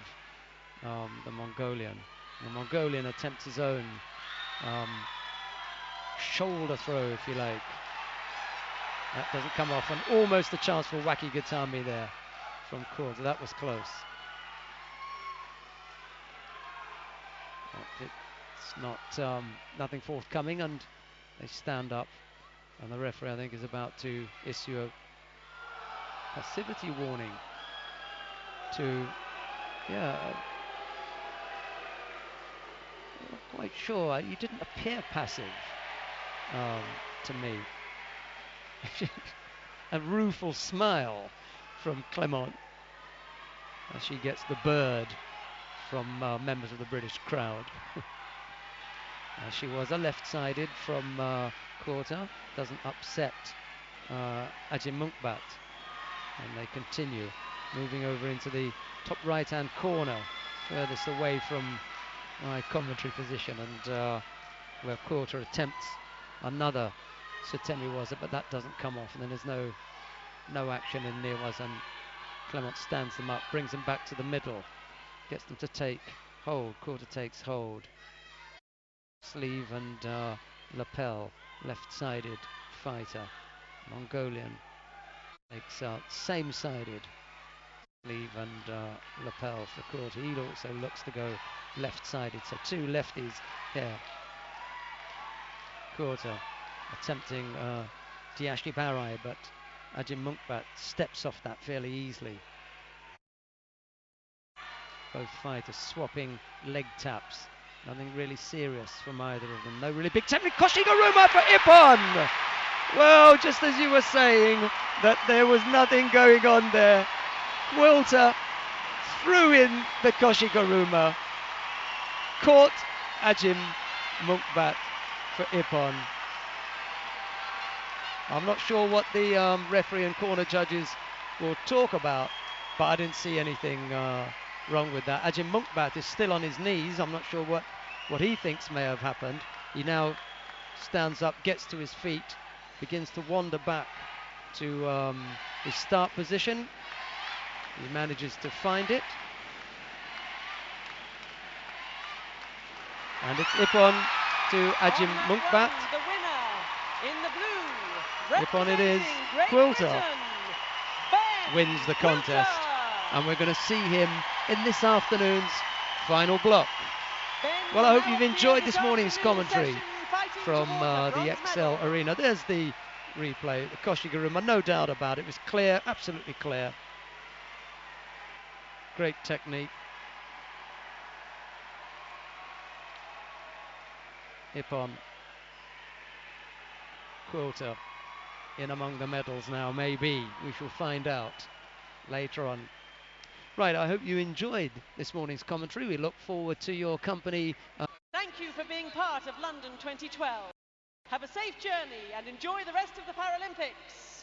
the Mongolian. The Mongolian attempts his own shoulder throw, if you like. That doesn't come off, and almost a chance for Waki Gatami there from Quilter. That was close. It's not nothing forthcoming, and they stand up, and the referee, I think, is about to issue a passivity warning to, I'm not quite sure. You didn't appear passive to me. A rueful smile from Clement as she gets the bird from members of the British crowd. She was a left-sided from Quilter, doesn't upset Ajim Munkbat, and they continue moving over into the top right-hand corner, furthest away from my commentary position, and where Quilter attempts another Sutemiwaza, but that doesn't come off, and then there's no action in Newaza, and Clement stands them up, brings them back to the middle, gets them to take hold. Quilter takes hold. Sleeve and lapel, left-sided fighter. Mongolian takes same-sided sleeve and lapel for Quilter. He also looks to go left-sided, so two lefties here. Quilter attempting Diashi Barai, but Ajim Munkbat steps off that fairly easily. Both fighters swapping leg taps. Nothing really serious from either of them. No really big technique. Koshigaruma for Ippon! Well, just as you were saying that there was nothing going on there, Quilter threw in the Koshigaruma, caught Ajim Munkbat for Ippon. I'm not sure what the referee and corner judges will talk about, but I didn't see anything wrong with that. Ajim Munkbat is still on his knees. I'm not sure what he thinks may have happened. He now stands up, gets to his feet, begins to wander back to his start position. He manages to find it. And it's Ippon to Ajim Munkbat. The winner in the blue. Ippon it is. Great Quilter Britain, wins the contest. And we're going to see him in this afternoon's final block. Well, I hope you've enjoyed this morning's commentary from the Excel Arena. There's the replay, the Koshigaruma, no doubt about it. It was clear, absolutely clear. Great technique. Ippon. Quilter in among the medals now, maybe. We shall find out later on. Right, I hope you enjoyed this morning's commentary. We look forward to your company. Thank you for being part of London 2012. Have a safe journey and enjoy the rest of the Paralympics.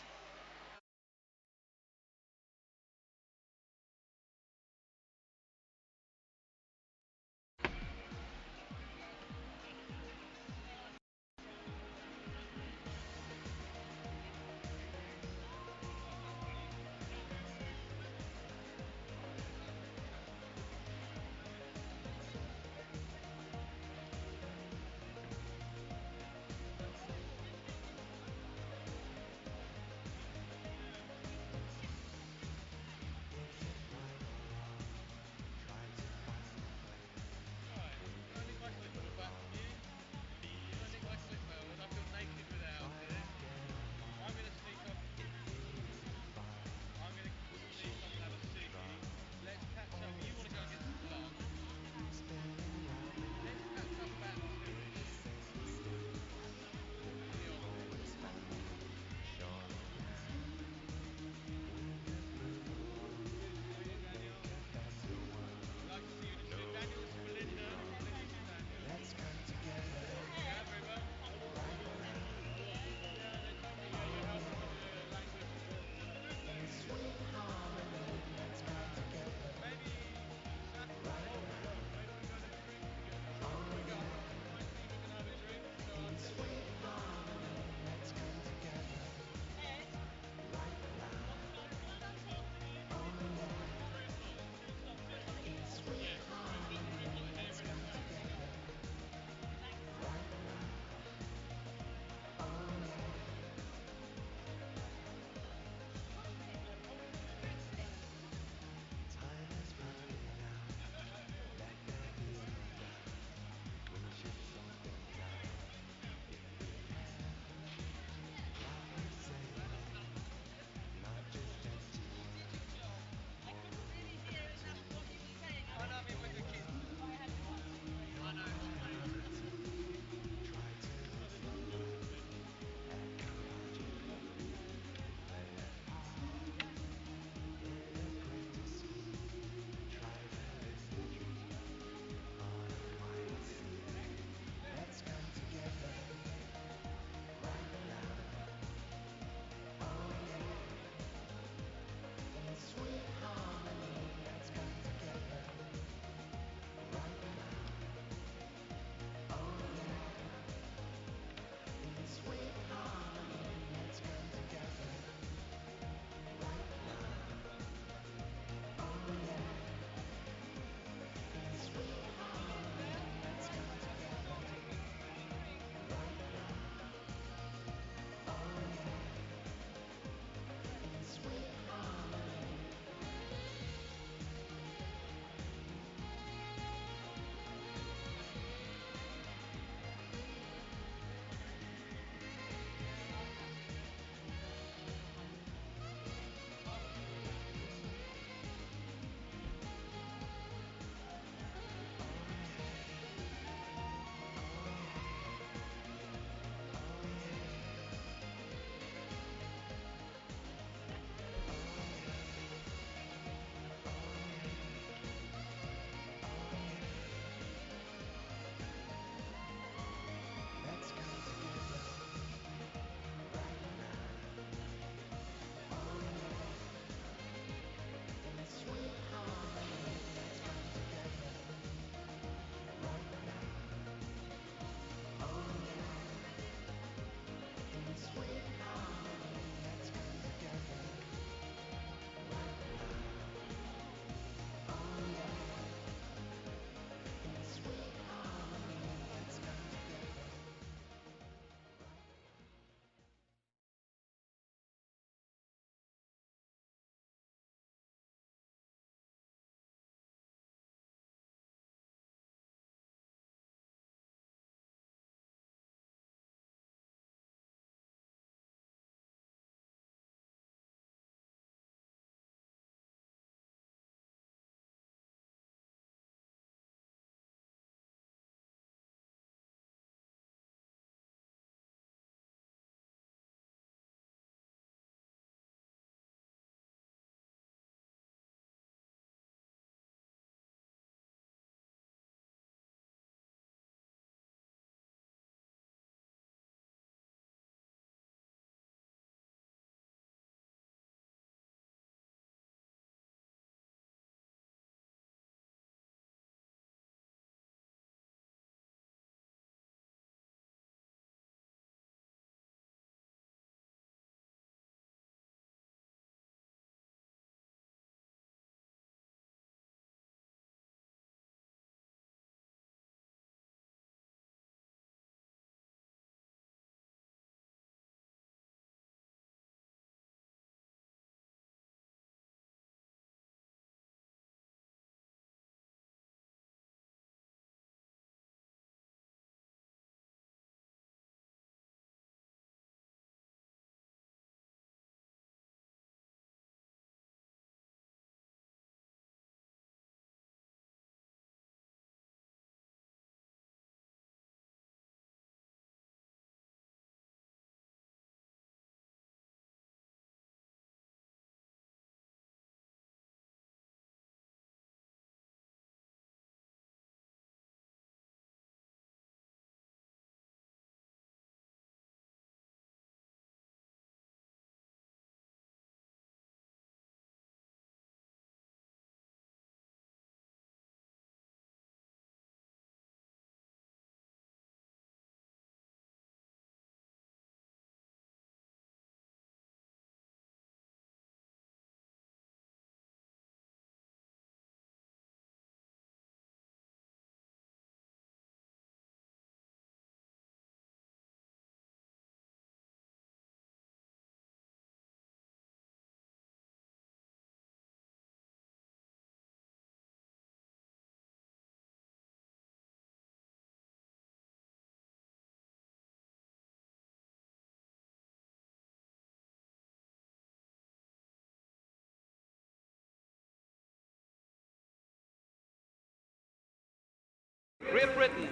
Great Britain.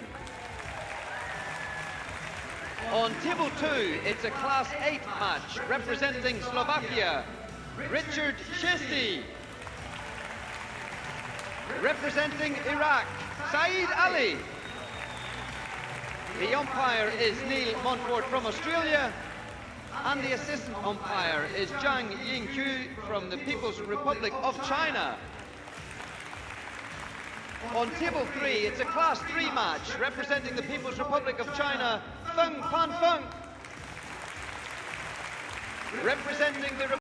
On table 2, it's a Class 8 match representing Slovakia. Richard Chesty. Representing Iraq, Saeed Ali. The umpire is Neil Montfort from Australia, and the assistant umpire is Zhang Yingqiu from the People's Republic of China. On table 3, it's a Class 3 match representing the People's Republic of China, Feng Panfeng. Representing the